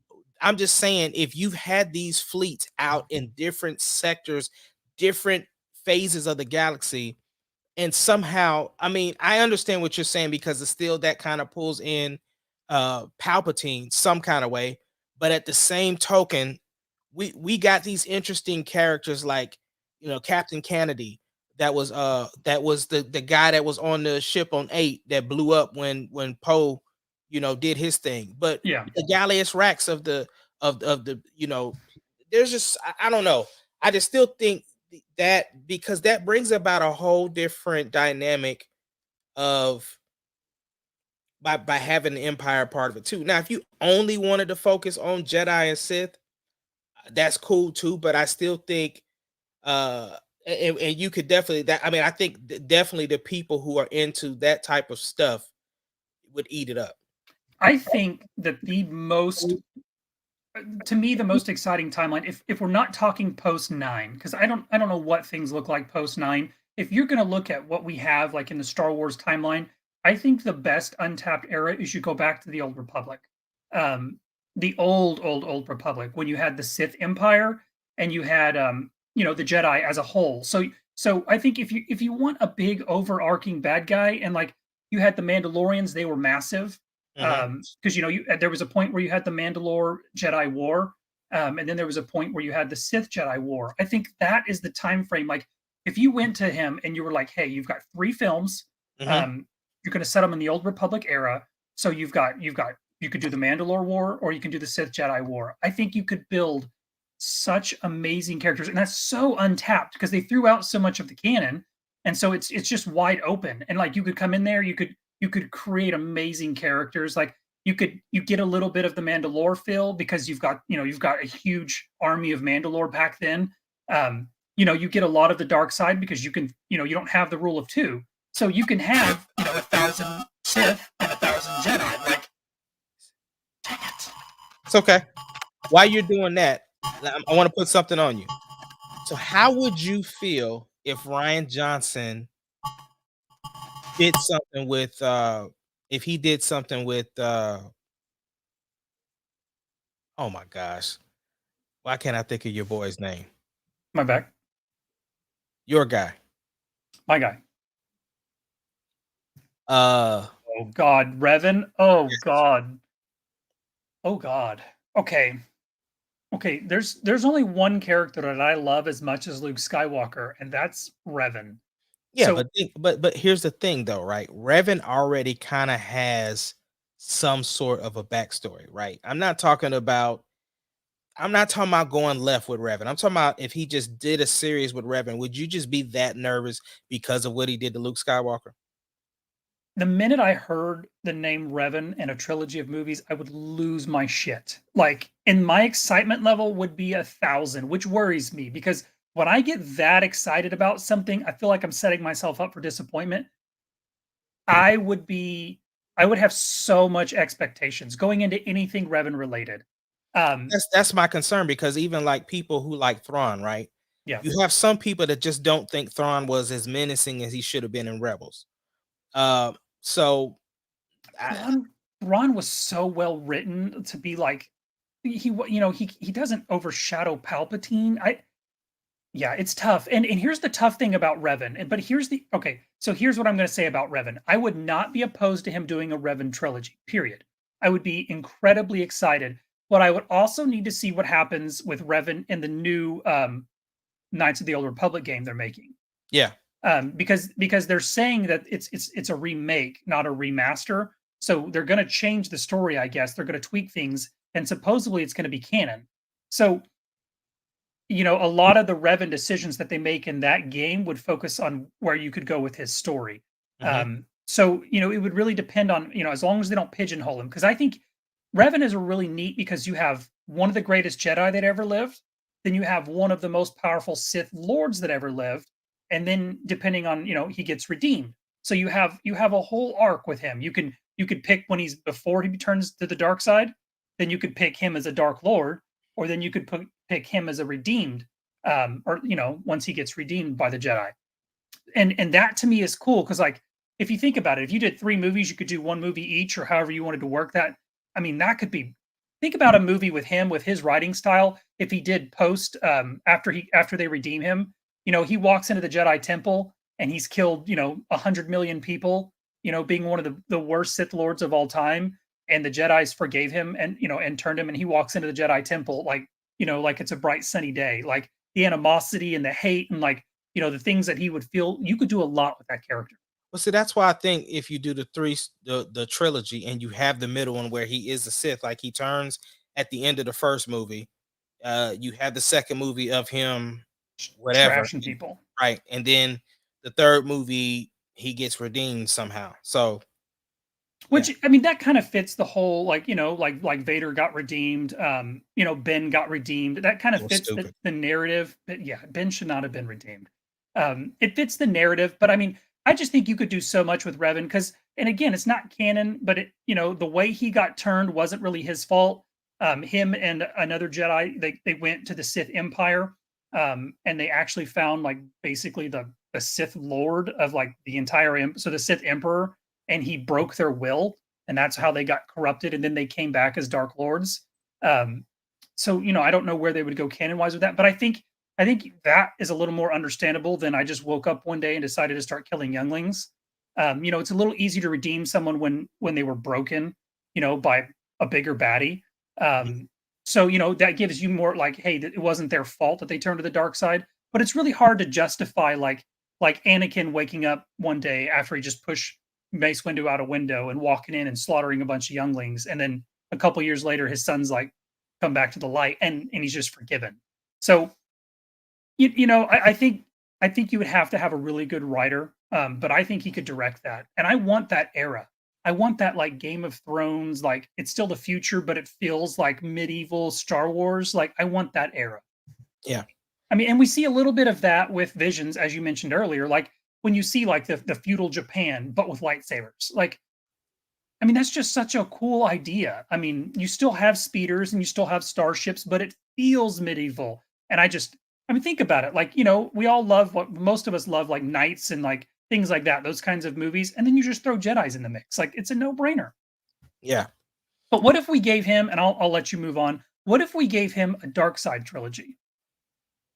I'm just saying, if you've had these fleets out in different sectors, different phases of the galaxy, and somehow, I mean, I understand what you're saying because it's still that kind of pulls in Palpatine some kind of way, but at the same token, we got these interesting characters like, Captain Kennedy, that was the guy that was on the ship on 8 that blew up when Poe, did his thing. But yeah. the Gallius Rax of the, there's just, I don't know. I just still think that, because that brings about a whole different dynamic of, by having the Empire part of it too. Now, if you only wanted to focus on Jedi and Sith, that's cool too. But I still think, uh, and you could definitely, that. I mean, I think definitely the people who are into that type of stuff would eat it up. I think that the most to me the most exciting timeline, if we're not talking post 9, because I don't know what things look like post 9. If you're going to look at what we have like in the Star Wars timeline, I think the best untapped era is you go back to the old Republic. um the old Republic, when you had the Sith Empire and you had the Jedi as a whole. So I think if you want a big overarching bad guy, and like you had the Mandalorians, they were massive. Hmm. Because there was a point where you had the Mandalore Jedi War, and then there was a point where you had the Sith Jedi War. I think that is the time frame. Like, if you went to him and you were like, "Hey, you've got 3 films. Hmm. Um, you're going to set them in the Old Republic era. So you've got you could do the Mandalore War or you can do the Sith Jedi War." I think you could build such amazing characters, and that's so untapped because they threw out so much of the canon, and so it's just wide open. And like you could come in there, you could create amazing characters. Like you get a little bit of the Mandalore feel because you've got a huge army of Mandalore back then. You get a lot of the dark side because you don't have the rule of two, so you can have 1,000 Sith and 1,000 Jedi. Like, dang it. It's okay. While you're doing that, I want to put something on you. So, how would you feel if Ryan Johnson did something with, if he did something with, oh my gosh, why can't I think of your boy's name? My back, Your guy. my guy. Uh, Oh God, Revan. Oh God. Oh God. Okay. Okay. There's only one character that I love as much as Luke Skywalker, and that's Revan. yeah, So but here's the thing though, right? Revan already kind of has some sort of a backstory, right? I'm not talking about going left with Revan. I'm talking about if he just did a series with Revan, would you just be that nervous because of what he did to Luke Skywalker? the minute I heard the name Revan and a trilogy of movies, I would lose my shit. Like, and my excitement level would be 1,000, which worries me because when I get that excited about something, I feel like I'm setting myself up for disappointment. I would be, I would have so much expectations going into anything Revan related. Um, That's my concern, because even like people who like Thrawn, right? yeah, You have some people that just don't think Thrawn was as menacing as he should have been in Rebels. Uh, so I, Ron was so well written to be like he doesn't overshadow Palpatine. Yeah, it's tough. And here's the tough thing about Revan. But here's the okay. So here's what I'm going to say about Revan. I would not be opposed to him doing a Revan trilogy. Period. I would be incredibly excited. But I would also need to see what happens with Revan in the new Knights of the Old Republic game they're making. Yeah. Because they're saying that it's a remake, not a remaster. So they're going to change the story, I guess. They're going to tweak things, and supposedly it's going to be canon. So a lot of the Revan decisions that they make in that game would focus on where you could go with his story. Hmm. So it would really depend on as long as they don't pigeonhole him, because I think Revan is a really neat because you have one of the greatest Jedi that ever lived, then you have one of the most powerful Sith lords that ever lived, and then depending on he gets redeemed. So you have a whole arc with him. You could pick when he's before he turns to the dark side, then you could pick him as a Dark Lord, or then you could pick him as a redeemed, or once he gets redeemed by the Jedi. And that to me is cool because like if you think about it, if you did 3 movies, you could do 1 movie each, or however you wanted to work that. I mean, that could be. Think about a movie with him with his writing style. If he did post after they redeem him, he walks into the Jedi Temple and he's killed 100 million people. Being one of the worst Sith lords of all time, and the Jedi's forgave him and turned him, and he walks into the Jedi Temple like it's a bright sunny day. Like the animosity and the hate and the things that he would feel. You could do a lot with that character. Well, see, that's why I think if you do the trilogy and you have the middle one where he is a Sith, like he turns at the end of the first movie, you have the second movie of him, whatever, Trashing people. right, and then the third movie he gets redeemed somehow. So yeah, Which I mean, that kind of fits the whole like Vader got redeemed, Ben got redeemed. That kind it of was fits stupid. the narrative. But yeah, Ben should not have been redeemed. It fits the narrative, but I mean, I just think you could do so much with Revan because, and again, it's not canon, but the way he got turned wasn't really his fault. Him and another Jedi, they went to the Sith Empire, and they actually found like basically the Sith Lord of like the entire so the Sith Emperor, and he broke their will, and that's how they got corrupted, and then they came back as Dark Lords. Um, so I don't know where they would go canon wise with that, but I think that is a little more understandable than I just woke up one day and decided to start killing younglings. It's a little easy to redeem someone when they were broken, by a bigger baddie. Um, so that gives you more like, hey, it wasn't their fault that they turned to the dark side. But it's really hard to justify like Anakin waking up one day after he just pushed Mace Windu out a window and walking in and slaughtering a bunch of younglings, and then a couple years later his son's like come back to the light, and he's just forgiven. So I think you would have to have a really good writer, but I think he could direct that, and I want that era. I want that like Game of Thrones, like it's still the future, but it feels like medieval Star Wars. Like I want that era. Yeah. I mean, and we see a little bit of that with Visions, as you mentioned earlier. Like when you see like the feudal Japan, but with lightsabers. Like, I mean, that's just such a cool idea. I mean, you still have speeders and you still have starships, but it feels medieval. And I mean, think about it. Like, we all love what most of us love, like knights and like things like that, those kinds of movies. And then you just throw Jedi's in the mix. Like, it's a no brainer. Yeah. But what if we gave him, and I'll let you move on. What if we gave him a dark side trilogy?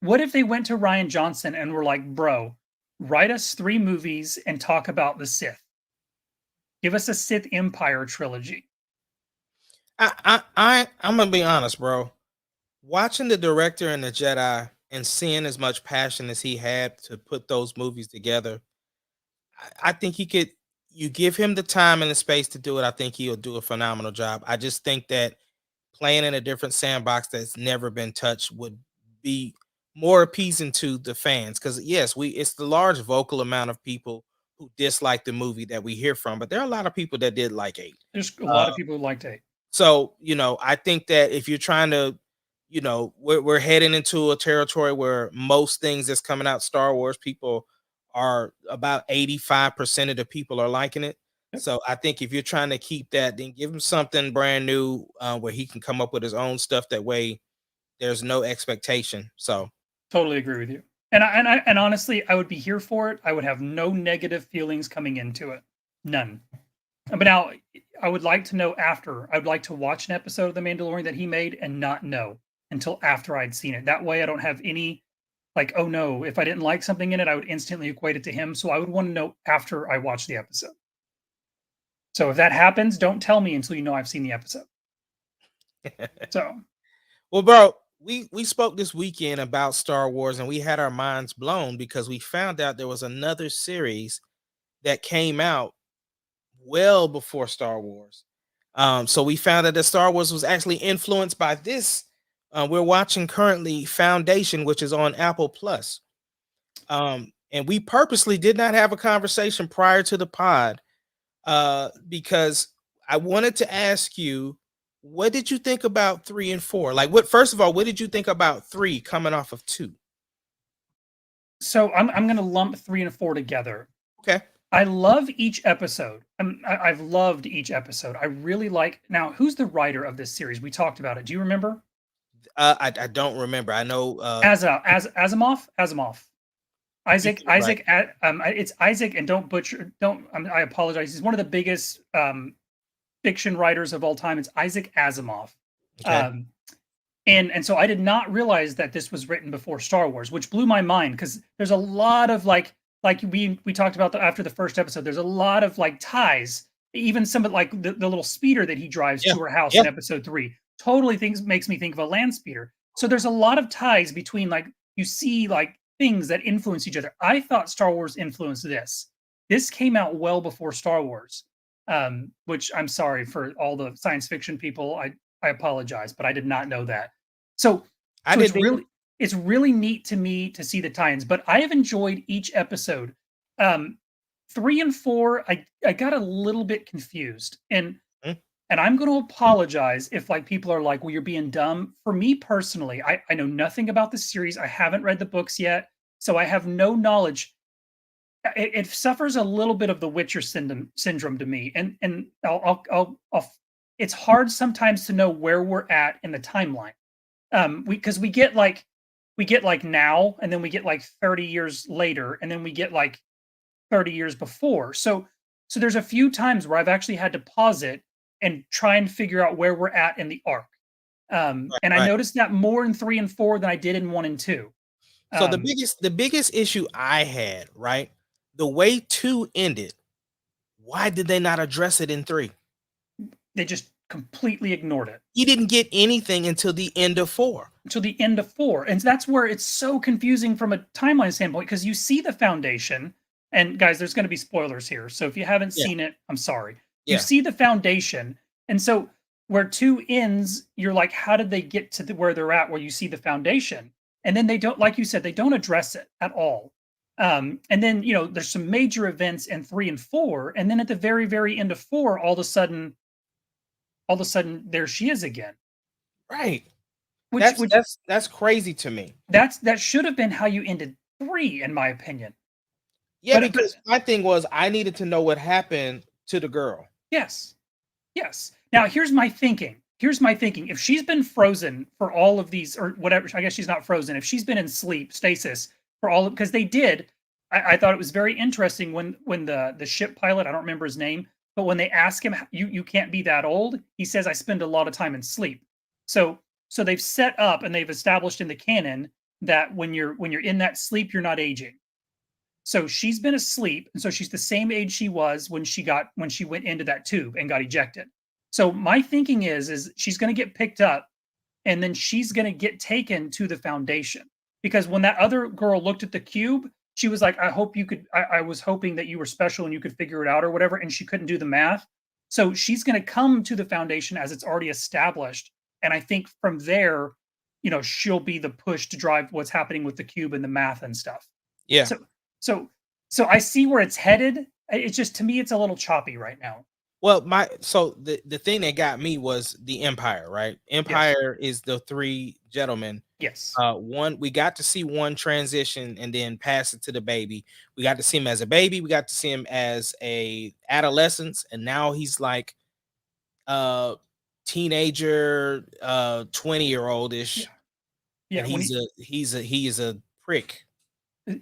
What if they went to Ryan Johnson and were like, bro, write us 3 movies and talk about the Sith? Give us a Sith Empire trilogy. I'm gonna be honest, bro. Watching the director and the Jedi and seeing as much passion as he had to put those movies together, I think he could. You give him the time and the space to do it. I think he'll do a phenomenal job. I just think that playing in a different sandbox that's never been touched would be more appeasing to the fans. Because yes, it's the large vocal amount of people who dislike the movie that we hear from, but there are a lot of people that did like it. There's a lot of people who liked it. So, I think that if you're trying to, we're heading into a territory where most things that's coming out Star Wars, people are about 85% of the people are liking it. Yep, So I think if you're trying to keep that, then give him something brand new where he can come up with his own stuff. That way there's no expectation. So totally agree with you. And honestly, I would be here for it. I would have no negative feelings coming into it. None. But now I would like to know after. I would like to watch an episode of The Mandalorian that he made and not know until after I'd seen it. That way I don't have any like, oh no, if I didn't like something in it, I would instantly equate it to him. So I would want to know after I watch the episode. So if that happens, don't tell me until you know I've seen the episode. So Well, bro, we spoke this weekend about Star Wars, and we had our minds blown because we found out there was another series that came out well before Star Wars. So we found out that Star Wars was actually influenced by this. We're watching currently Foundation, which is on Apple Plus. And we purposely did not have a conversation prior to the pod because I wanted to ask you, what did you think about 3 and 4? Like, what? First of all, what did you think about 3 coming off of 2? so I'm gonna lump 3 and 4 together. Okay. I love each episode. I've loved each episode. I really like. Now, who's the writer of this series? We talked about it. Do you remember? I don't remember. I know Asimov. Asimov. you're Isaac. right. Isaac. It's Isaac, and don't butcher. Don't. I apologize. He's one of the biggest fiction writers of all time. It's Isaac Asimov. Okay. Um, and so I did not realize that this was written before Star Wars, which blew my mind because there's a lot of like we talked about after the first episode. There's a lot of like ties. Even some of like the little speeder that he drives Yeah. to her house Yeah. in episode 3 totally makes me think of a land speeder. So there's a lot of ties between like you see like things that influence each other. I thought Star Wars influenced this. This came out well before Star Wars, which I'm sorry for all the science fiction people. I apologize, but I did not know that. So I so did. it's really neat to me to see the tie-ins, but I have enjoyed each episode. 3 and 4, I got a little bit confused, and I'm going to apologize if like people are like, "Well, you're being dumb." For me personally, I know nothing about the series. I haven't read the books yet, so I have no knowledge. It suffers a little bit of the Witcher syndrome to me, and it's hard sometimes to know where we're at in the timeline. Because we get like now, and then we get like 30 years later, and then we get like 30 years before. So there's a few times where I've actually had to pause it and try and figure out where we're at in the arc. Right, And I right. noticed that more in 3 and 4 than I did in 1 and 2. So the Um, biggest issue I had, right? The way 2 ended, why did they not address it in 3? they just completely ignored it He didn't get anything until the end of 4. until the end of 4. And that's where it's so confusing from a timeline standpoint because you see the foundation. And guys, there's going to be spoilers here. So if you haven't Yeah, seen it, I'm sorry. You yeah. see the foundation. And so where 2 ends, you're like, how did they get to where they're at where you see the foundation? And then they don't, like you said, they don't address it at all. And then, there's some major events in 3 and 4. And then at the very, very end of 4, all of a sudden, there she is again. Right. Which, That's which that's that's crazy to me. that should have been how you ended 3, in my opinion. Yeah, But because my thing was I needed to know what happened to the girl. yes, yes. Now here's my thinking. Here's my thinking. If she's been frozen for all of these, or whatever, I guess she's not frozen. If she's been in sleep stasis for all of, because they did, I thought it was very interesting when the ship pilot, I don't remember his name, but when they ask him, you can't be that old, he says, I spend a lot of time in sleep. So they've set up and they've established in the canon that when you're in that sleep, you're not aging. So she's been asleep, and so she's the same age she was when she went into that tube and got ejected. So my thinking is she's going to get picked up, and then she's going to get taken to the foundation. Because when that other girl looked at the cube, she was like, "I hope you could. I was hoping that you were special and you could figure it out or whatever." And she couldn't do the math, so she's going to come to the foundation as it's already established. And I think from there, she'll be the push to drive what's happening with the cube and the math and stuff. Yeah. So so so I see where it's headed. It's just to me, it's a little choppy right now. Well, the thing that got me was the Empire, right? Yes. Empire is the 3 gentlemen. Yes. One, we got to see one transition and then pass it to the baby. We got to see him as a baby, we got to see him as a adolescence, and now he's like teenager, 20-year-oldish, Yeah. Yeah. and When he is a prick.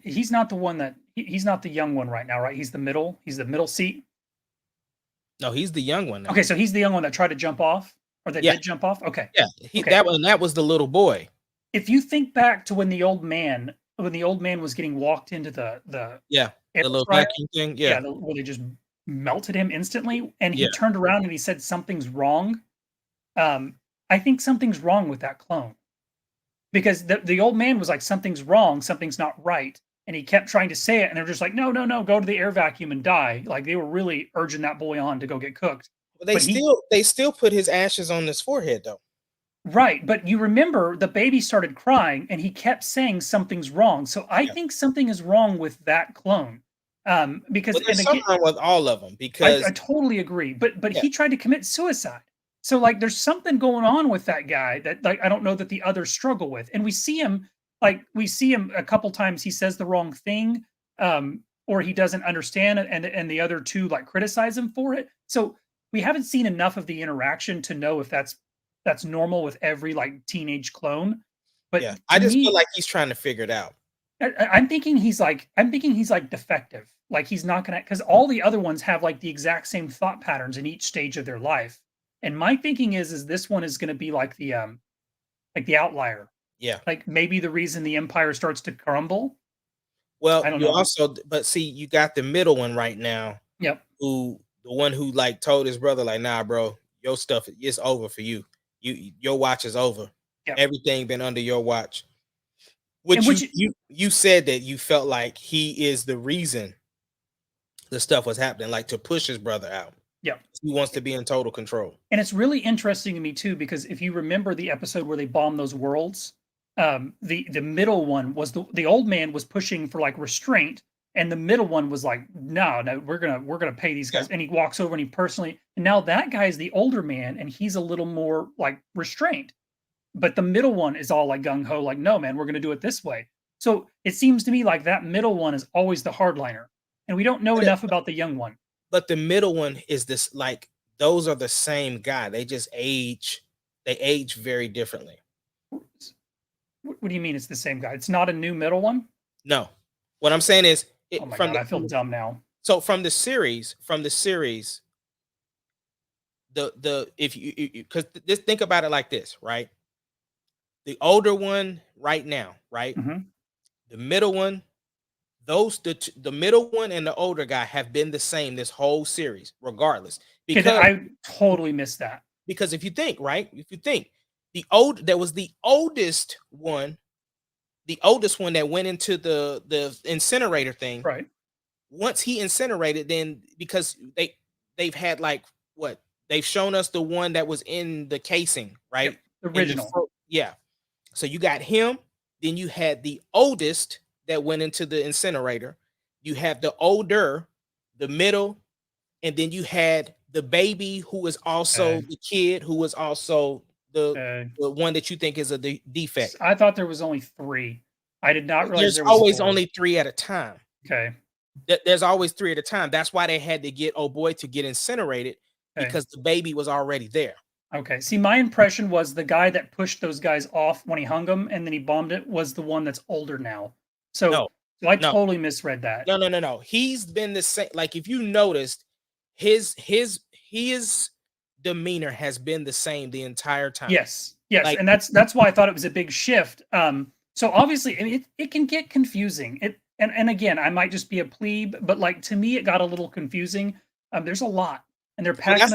he's not the one he's not the young one right now, right? He's the middle. He's the middle seat. No, he's the young one now. Okay, so he's the young one that tried to jump off, or that Yeah, did jump off. Okay. yeah. Okay. That was the little boy. If you think back to when the old man, when the old man was getting walked into the Yeah, air the little fryer, vacuum thing. yeah, Yeah, where they just melted him instantly, and he yeah. turned around and he said something's wrong. Um, I think something's wrong with that clone because the old man was like something's wrong, something's not right, and he kept trying to say it, and they're just like, no, no, no, go to the air vacuum and die. Like they were really urging that boy on to go get cooked. But But he they still put his ashes on his forehead though. Right, but you remember the baby started crying and he kept saying something's wrong. So I Yeah. think something is wrong with that clone. Because Well, and there's again, something wrong with all of them I because totally agree. But yeah, he tried to commit suicide. So like there's something going on with that guy that like I don't know that the others struggle with. And we see him a couple times he says the wrong thing, or he doesn't understand it, and the other two like criticize him for it. So we haven't seen enough of the interaction to know if that's normal with every like teenage clone. But yeah. I to just feel me, like he's trying to figure it out. I'm thinking he's like defective. Like he's not gonna because all the other ones have like the exact same thought patterns in each stage of their life. And my thinking is this one is gonna be like the outlier. Yeah. Like maybe the reason the empire starts to crumble. Well, I don't you know. also but see, you got the middle one right now Yep. who the one who like told his brother like, "Nah, bro, your stuff it's over for you. Your watch is over. Yep. Everything been under your watch." And Which which you said that you felt like he is the reason the stuff was happening, like to push his brother out. yep. He wants to be in total control. And it's really interesting to me too because if you remember the episode where they bombed those worlds, the middle one was the old man was pushing for like restraint, and the middle one was like, no, no, we're gonna pay these Yeah. guys. And he walks over and he personally, and now that guy is the older man, and he's a little more like restrained. But the middle one is all like gung ho, like, no, man, we're gonna do it this way. So it seems to me like that middle one is always the hardliner, and we don't know But, it, enough about the young one. but the middle one is this like those are the same guy. They age very differently. What do you mean it's the same guy? It's not a new middle one? No. What I'm saying is Oh my god, I feel dumb now. so from the series, the if you because just think about it like this, right? The older one right now, right? Mhm. The middle one, the middle one and the older guy have been the same this whole series, regardless. Okay, I totally missed that. Because if you think, right, if you think there was the oldest one, that went into the incinerator thing. Right. Once he incinerated, then because they've had like what they've shown us the one that was in the casing, right? Yep. The In the original. yeah. So you got him, then you had the oldest that went into the incinerator. You have the older, the middle, and then you had the baby who was also Okay. the kid who was also the Okay. the one that you think is a defect. I thought there was only 3. I did not realize There's there was always 4. only 3 at a time. Okay. There's always 3 at a time. That's why they had to get old boy to get incinerated Okay. because the baby was already there. Okay. See, my impression was the guy that pushed those guys off when he hung them and then he bombed it was the one that's older now. No, So I no, totally misread that. no. He's been the same. Like if you noticed, his demeanor has been the same the entire time. Yes. Yes. Like And that's why I thought it was a big shift. So obviously I mean, it can get confusing. And again, I might just be a plebe, but like to me it got a little confusing. There's a lot. And they're well, packing a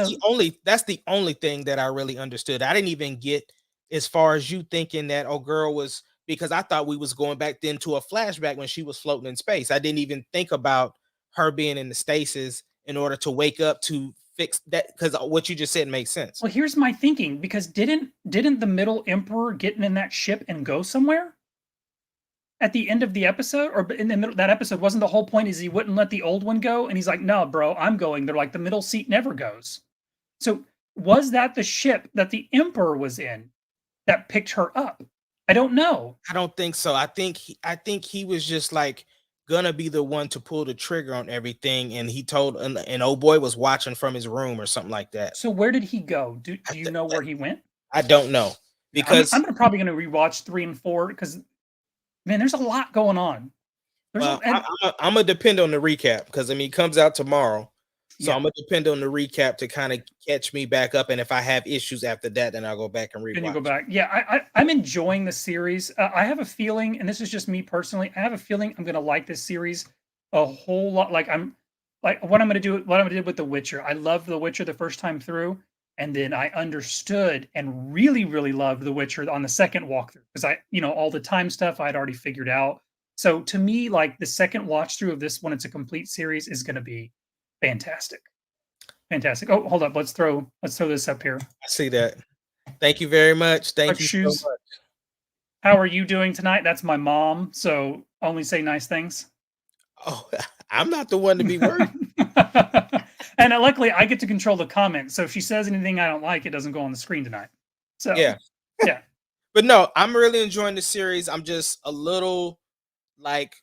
that's the only thing that I really understood. I didn't even get as far as you thinking that oh girl was because I thought we was going back then to a flashback when she was floating in space. I didn't even think about her being in the stasis in order to wake up to fix that because what you just said makes sense. Well, here's my thinking because didn't the middle emperor get in that ship and go somewhere at the end of the episode or in the middle that episode wasn't the whole point is he wouldn't let the old one go and he's like no bro I'm going they're like the middle seat never goes so was that the ship that the emperor was in that picked her up I don't know I don't think so. I think he was just like gonna be the one to pull the trigger on everything, and he told and old boy was watching from his room or something like that. so where did he go I, do you th- know where he went I don't know yeah, because probably gonna rewatch 3 and 4 because man there's a lot going on there's well, and I'm gonna depend on the recap because I mean it comes out tomorrow. So Yeah. I'm gonna depend on the recap to kind of catch me back up. And if I have issues after that, then I'll go back and Then you go rewatch. back. Yeah, I'm enjoying the series. I have a feeling, and this is just me personally. I have a feeling I'm gonna like this series a whole lot. Like what I'm gonna do. What I'm gonna do with The Witcher. I loved The Witcher the first time through, and then I understood and really, really loved The Witcher on the second walkthrough because all the time stuff I'd already figured out. So to me, like the second watch through of this, when it's a complete series, is gonna be fantastic. Fantastic. Oh, hold up. Let's throw this up here. I see that. Thank you very much. Thank Like you so shoes. much. How are you doing tonight? That's my mom, so only say nice things. Oh, I'm not the one to be worried. And luckily, I get to control the comments, so if she says anything I don't like, it doesn't go on the screen tonight. So, Yeah. yeah. But no, I'm really enjoying the series. I'm just a little like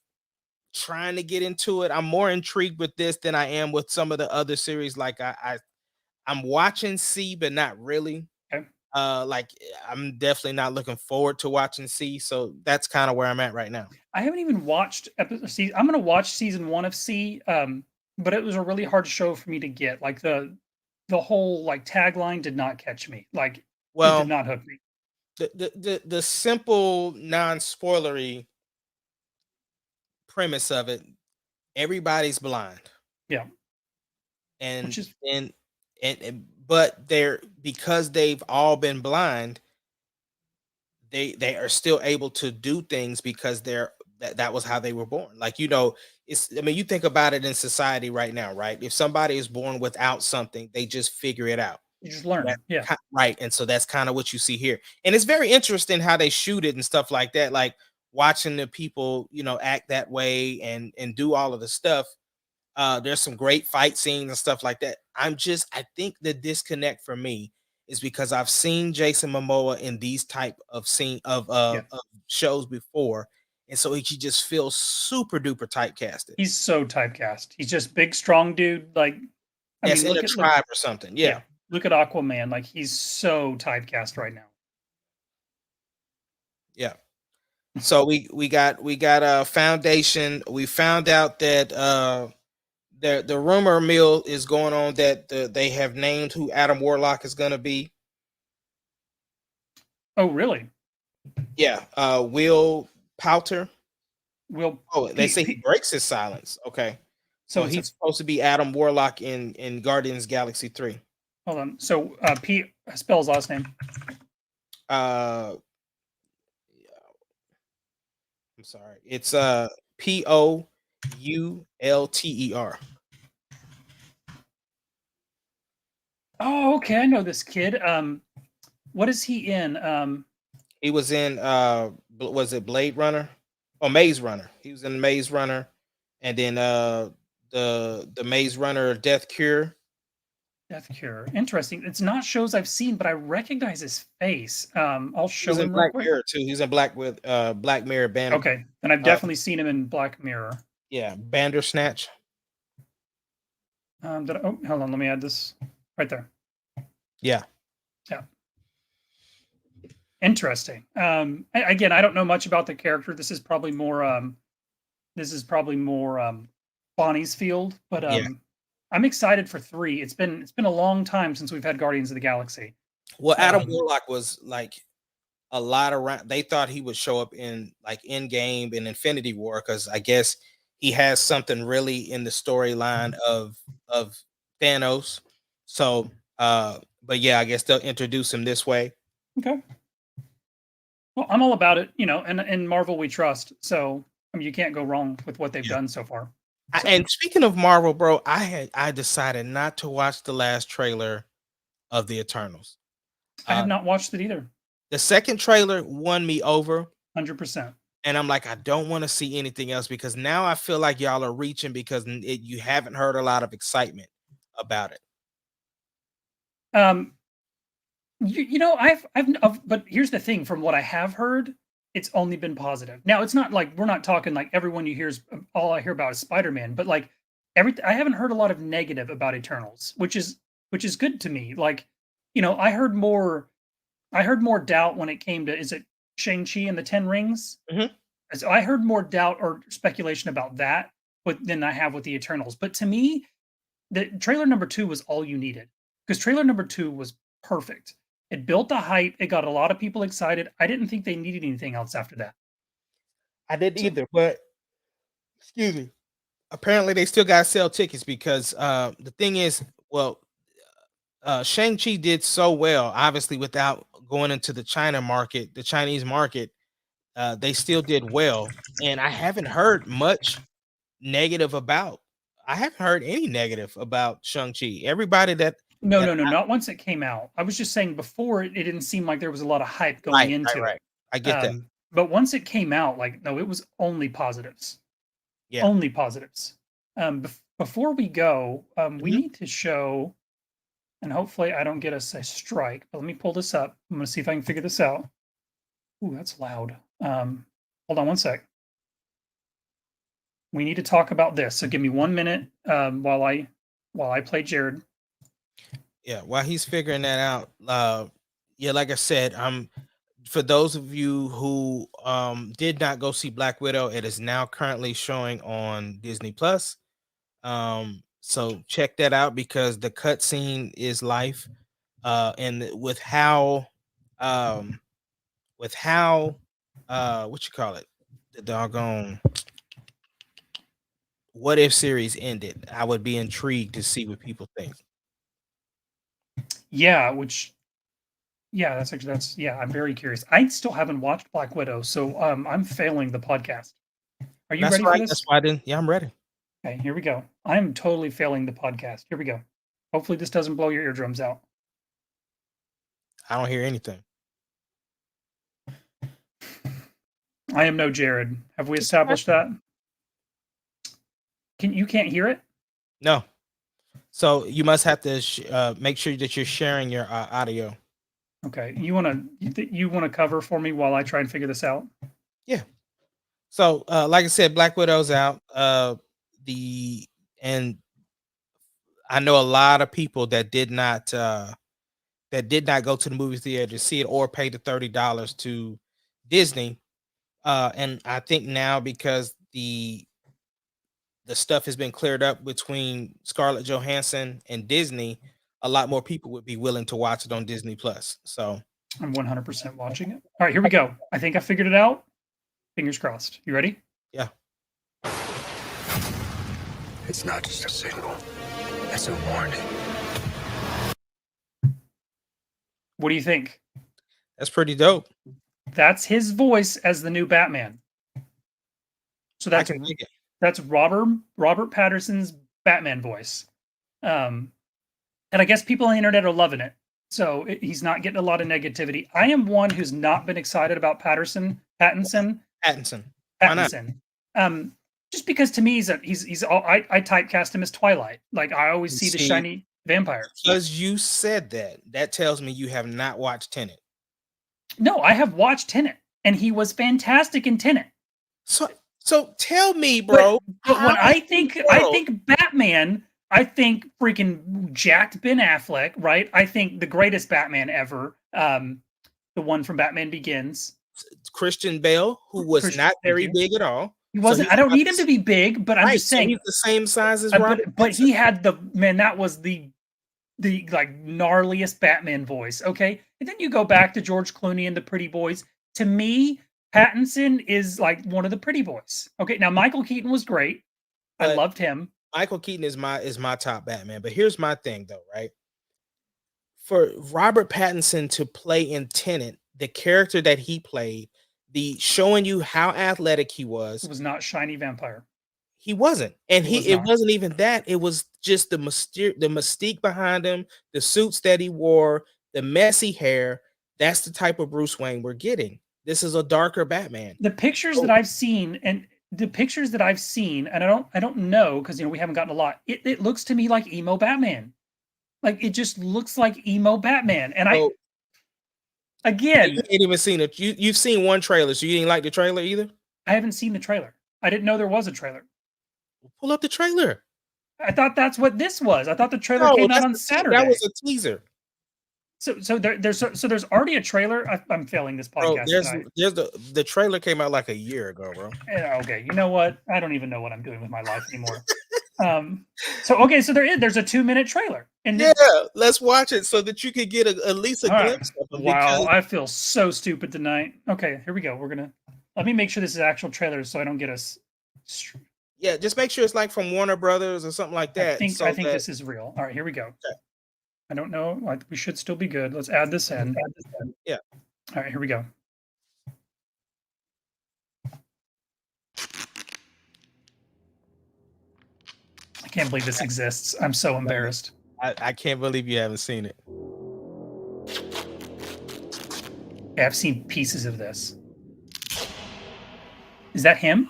trying to get into it. I'm more intrigued with this than I am with some of the other series. Like I'm watching C, but not really. Okay. Like I'm definitely not looking forward to watching C. So that's kind of where I'm at right now. I haven't even watched C. I'm gonna watch season 1 of C, but it was a really hard show for me to get. Like, the whole, like, tagline did not catch me. Like, it did Well, not hook me. the simple non-spoilery premise of it, everybody's blind. Yeah, And which is but they're because they've all been blind, they are still able to do things because that was how they were born. Like, it's I mean, you think about it in society right now, right? If somebody is born without something, they just figure it out. you just That learn. Yeah. right. And so that's kind of what you see here. And it's very interesting how they shoot it and stuff like that. Like watching the people, act that way and do all of the stuff. There's some great fight scenes and stuff like that. I think the disconnect for me is because I've seen Jason Momoa in these type of Yeah. of shows before, and so he just feels super duper typecasted. He's so typecast. He's just big, strong dude. Like, I Yes, mean, in a look, tribe or something. yeah, Yeah, look at Aquaman. Like, he's so typecast right now. yeah. So we got a foundation. We found out that the rumor mill is going on that they have named who Adam Warlock is going to be. Oh, really? Yeah, Will Poulter. Will Oh, they P, say he P breaks his silence. Okay. so So it's a he's supposed to be Adam Warlock in Guardians Galaxy 3. hold on. So P spell his last name. Uh I'm sorry. It's Poulter. Oh, okay. I know this kid. What is he in? He was in was it Blade Runner? Oh, Maze Runner. He was in Maze Runner, and then the Maze Runner Death Cure. Death Cure. Interesting. It's not shows I've seen, but I recognize his face. I'll He was show in him real Black quick. Mirror too. He's in Black Mirror Okay, then I've uh definitely seen him in Black Mirror. yeah, Bandersnatch. Oh, hold on. Let me add this right there. Yeah. Yeah. Interesting. Again, I don't know much about the character. This is probably more Bonnie's field, but Yeah. I'm excited for 3. It's been a long time since we've had Guardians of the Galaxy. Well, Adam Um, Warlock was like a lot around. They thought he would show up in like Endgame and Infinity War because I guess he has something really in the storyline of Thanos. So, but yeah, I guess they'll introduce him this way. okay. Well, I'm all about it, and in Marvel we trust. So, I mean, you can't go wrong with what they've Yeah. done so far. So, And speaking of Marvel, bro, I decided not to watch the last trailer of the Eternals. I have Uh, not watched it either. the second trailer won me over. 100%. And I'm like, I don't want to see anything else because now I feel like y'all are reaching because you haven't heard a lot of excitement about it. Um, but here's the thing: from what I have heard, it's only been positive. Now, it's not like we're not talking like everyone you hear is all I hear about is Spider-Man, but like I haven't heard a lot of negative about Eternals, which is good to me. Like, I heard more doubt when it came to, is it Shang-Chi and the Ten Rings? Mhm. So I heard more doubt or speculation about that than I have with the Eternals. But to me, the trailer number 2 was all you needed because trailer number 2 was perfect. It built a hype. It got a lot of people excited. I didn't think they needed anything else after that. I didn't So, either, but excuse me. Apparently, they still got to sell tickets because the thing is, well, Shang-Chi did so well, obviously, without going into the China market, the Chinese market. They still did well, and I haven't heard much negative about. I haven't heard any negative about Shang-Chi. Everybody no, that no, no, not once it came out. I was just saying before it didn't seem like there was a lot of hype going right, into it. I get that. But once it came out, like no, it was only positives. Yeah. Only positives. Before we go, we Mhm. need to show, and hopefully I don't get us a strike. But let me pull this up. I'm going to see if I can figure this out. Ooh, that's loud. Hold on one sec. We need to talk about this. So give me 1 minute while I play Jared. Yeah, while he's figuring that out, yeah, like I said, for those of you who did not go see Black Widow, it is now currently showing on Disney Plus. So check that out because the cutscene is life. And with how what you call it, the doggone what if series ended, I would be intrigued to see what people think. Yeah, yeah, I'm very curious. I still haven't watched Black Widow, so I'm failing the podcast. Are you That's ready for right. That's this? why I didn't. Yeah, I'm ready. Okay, here we go. I'm totally failing the podcast. Here we go. Hopefully this doesn't blow your eardrums out. I don't hear anything. I am no Jared. Have we established that? You can't hear it? No. So you must have to make sure that you're sharing your audio. Okay. You want to cover for me while I try and figure this out? Yeah. So like I said, Black Widow's out. And I know a lot of people that did not go to the movie theater to see it or pay the $30 to Disney. And I think now because the stuff has been cleared up between Scarlett Johansson and Disney, a lot more people would be willing to watch it on Disney Plus. So I'm 100% watching it. All right, here we go. I think I figured it out. Fingers crossed. You ready? yeah. It's not just a signal. It's a warning. What do you think? That's pretty dope. That's his voice as the new Batman. So I can dig it. that's Robert Patterson's Batman voice. And I guess people on the internet are loving it. So he's not getting a lot of negativity. I am one who's not been excited about Pattinson. Why not? Just because to me I typecast him as Twilight. Like I always see the shiny vampire. Because you said that tells me you have not watched Tenet. No, I have watched Tenet, and he was fantastic in Tenet. So tell me, bro. But when I think Batman, I think freaking jacked Ben Affleck, right? I think the greatest Batman ever, the one from Batman Begins. Christian Bale, who was not very big at all. He wasn't. I don't need him to be big, but I'm just saying he's the same size as Robert. But he had that was the like gnarliest Batman voice. Okay, and then you go back to George Clooney and the Pretty Boys. To me, Pattinson is like one of the Pretty Boys. Okay, now Michael Keaton was great. I loved him. Michael Keaton is my top Batman. But here's my thing, though, right? For Robert Pattinson to play in Tenet, the character that he played, the showing you how athletic he was, It was not shiny vampire. He wasn't, and it wasn't even that. It was just the mystique behind him, the suits that he wore, the messy hair. That's the type of Bruce Wayne we're getting. This is a darker Batman. The pictures that I've seen, and I don't know because we haven't gotten a lot. It looks to me like emo Batman. Like it just looks like emo Batman. And you ain't even seen it. You've seen one trailer, so you didn't like the trailer either? I haven't seen the trailer. I didn't know there was a trailer. Pull up the trailer. I thought that's what this was. I thought the trailer came out on Saturday. That was a teaser. there's already a trailer. I'm failing this Bro, podcast there's tonight. there's the trailer came out like a year ago, bro. Okay, you know what? I don't even know what I'm doing with my life anymore. So there's a 2-minute trailer, and Yeah, let's watch it so that you could get at least a all right. glimpse of them. Wow, Because I feel so stupid tonight. Okay, here we go. Let me make sure this is actual trailer so I don't get us. yeah, just make sure it's like from Warner Brothers or something like that. I think this is real. All right, here we go. Okay. I don't know. Like, we should still be good. Let's add this in. Yeah. All right, here we go. I can't believe this exists. I'm so embarrassed. I can't believe you haven't seen it. Yeah, I've seen pieces of this. Is that him?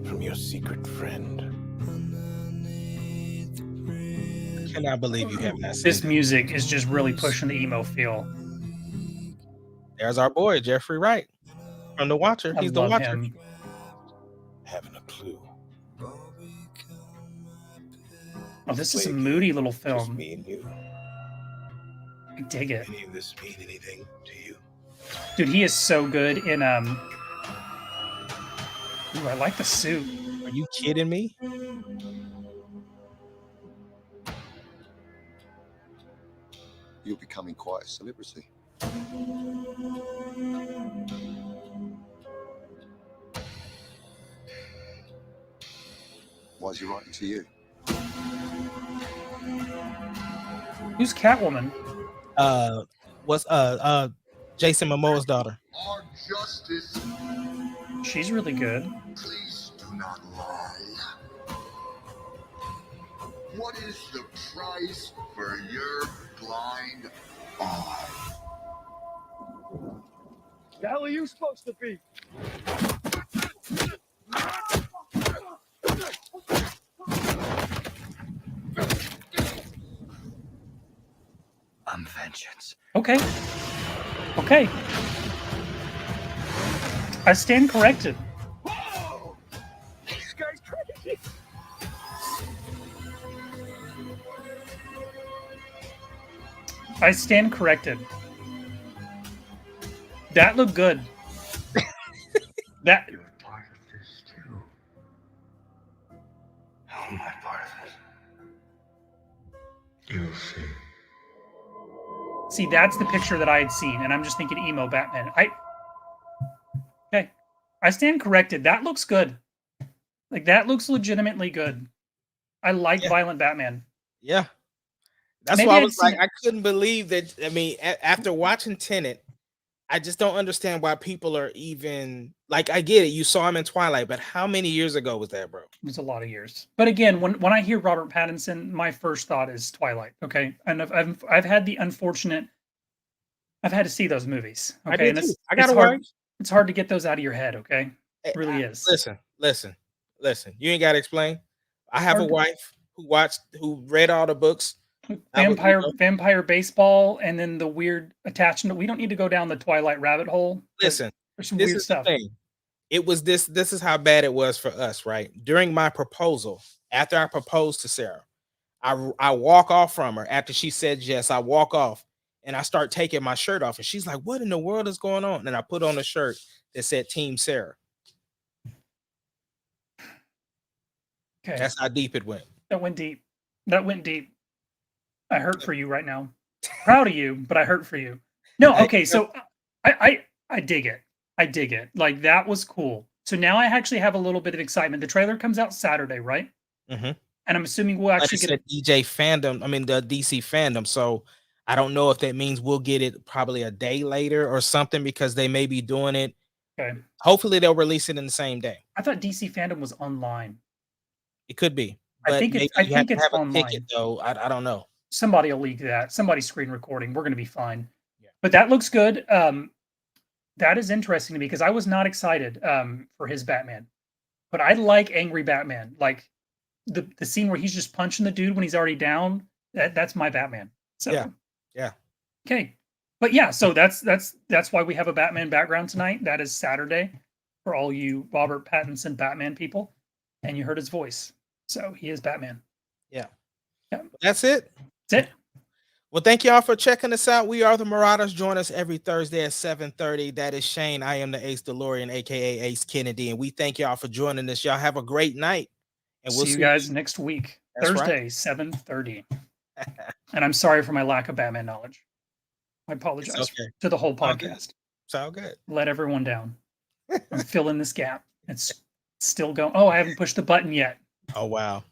From your secret friend. Cannot believe you haven't seen This it. music is just really pushing the emo feel. There's our boy Jeffrey Wright from The Watcher. He's I the love Watcher. him. Haven't a clue. Oh, this is a moody little Just film. me and you. I dig it. Any of this mean anything to you? Dude, he is so good in Ooh, I like the suit. Are you kidding me? You're becoming quite a celebrity. Why is he writing to you? Who's Catwoman? What's Jason Momoa's daughter? Our justice, She's really good. please do not lie. What is the price for your blind eye? The hell are you supposed to be? I'm vengeance. Okay. Okay. I stand corrected. Whoa! This guy's crazy. I stand corrected. That looked good. That You're part of this too. How am I part of it? You'll see. see, that's the picture that I had seen, and I'm just thinking emo Batman. Okay. I stand corrected. That looks good. Like, that looks legitimately good. I like violent Batman. Yeah. That's Maybe why I I'd was like, seen- I couldn't believe that. I mean, after watching Tenet, I just don't understand why people are even like. I get it, you saw him in Twilight, but how many years ago was that, bro? It was a lot of years. But again, when I hear Robert Pattinson, my first thought is Twilight. Okay, and I've had the unfortunate. I've had to see those movies. Okay, I did and too. it's, I got it's a hard. wife. It's hard to get those out of your head. Okay, it really is. Listen. You ain't got to explain. I have a Hard to- wife who read all the books. Vampire baseball, and then the weird attachment. We don't need to go down the Twilight rabbit hole. but Listen, there's some this weird is stuff. the thing. It was this is how bad it was for us, right? During my proposal, after I proposed to Sarah, I walk off from her after she said yes. I walk off and I start taking my shirt off, and she's like, "What in the world is going on?" And I put on a shirt that said Team Sarah. Okay, That's how deep it went. that went deep. That went deep. I hurt for you right now. Proud of you, but I hurt for you. No, okay, so I dig it. I dig it. Like, that was cool. So now I actually have a little bit of excitement. The trailer comes out Saturday, right? Mhm. And I'm assuming we'll Like I actually get said, DJ fandom. I mean, the DC fandom. So I don't know if that means we'll get it probably a day later or something, because they may be doing it. Okay. Hopefully, they'll release it in the same day. I thought DC fandom was online. It could be. I But think it's- maybe I you have think to it's have a online. ticket, though. I don't know. Somebody will leak that. Somebody's screen recording. We're going to be fine. Yeah. But that looks good. That is interesting to me because I was not excited for his Batman. But I like angry Batman. Like the scene where he's just punching the dude when he's already down. That's my Batman. So Yeah. Okay. But yeah, so that's why we have a Batman background tonight. That is Saturday for all you Robert Pattinson Batman people. and you heard his voice. So he is Batman. Yeah. Yeah. That's it. That's it. Well, thank y'all for checking us out. We are the Marauders. Join us every Thursday at 7:30. That is Shane. I am the Ace DeLorean, aka Ace Kennedy, and we thank y'all for joining us. Y'all have a great night, and we'll see you guys next week, That's Thursday, right. 7:30. And I'm sorry for my lack of Batman knowledge. I apologize okay. to the whole all good. podcast. It's all good. Let everyone down. I'm filling this gap. It's still going. Oh, I haven't pushed the button yet. Oh wow.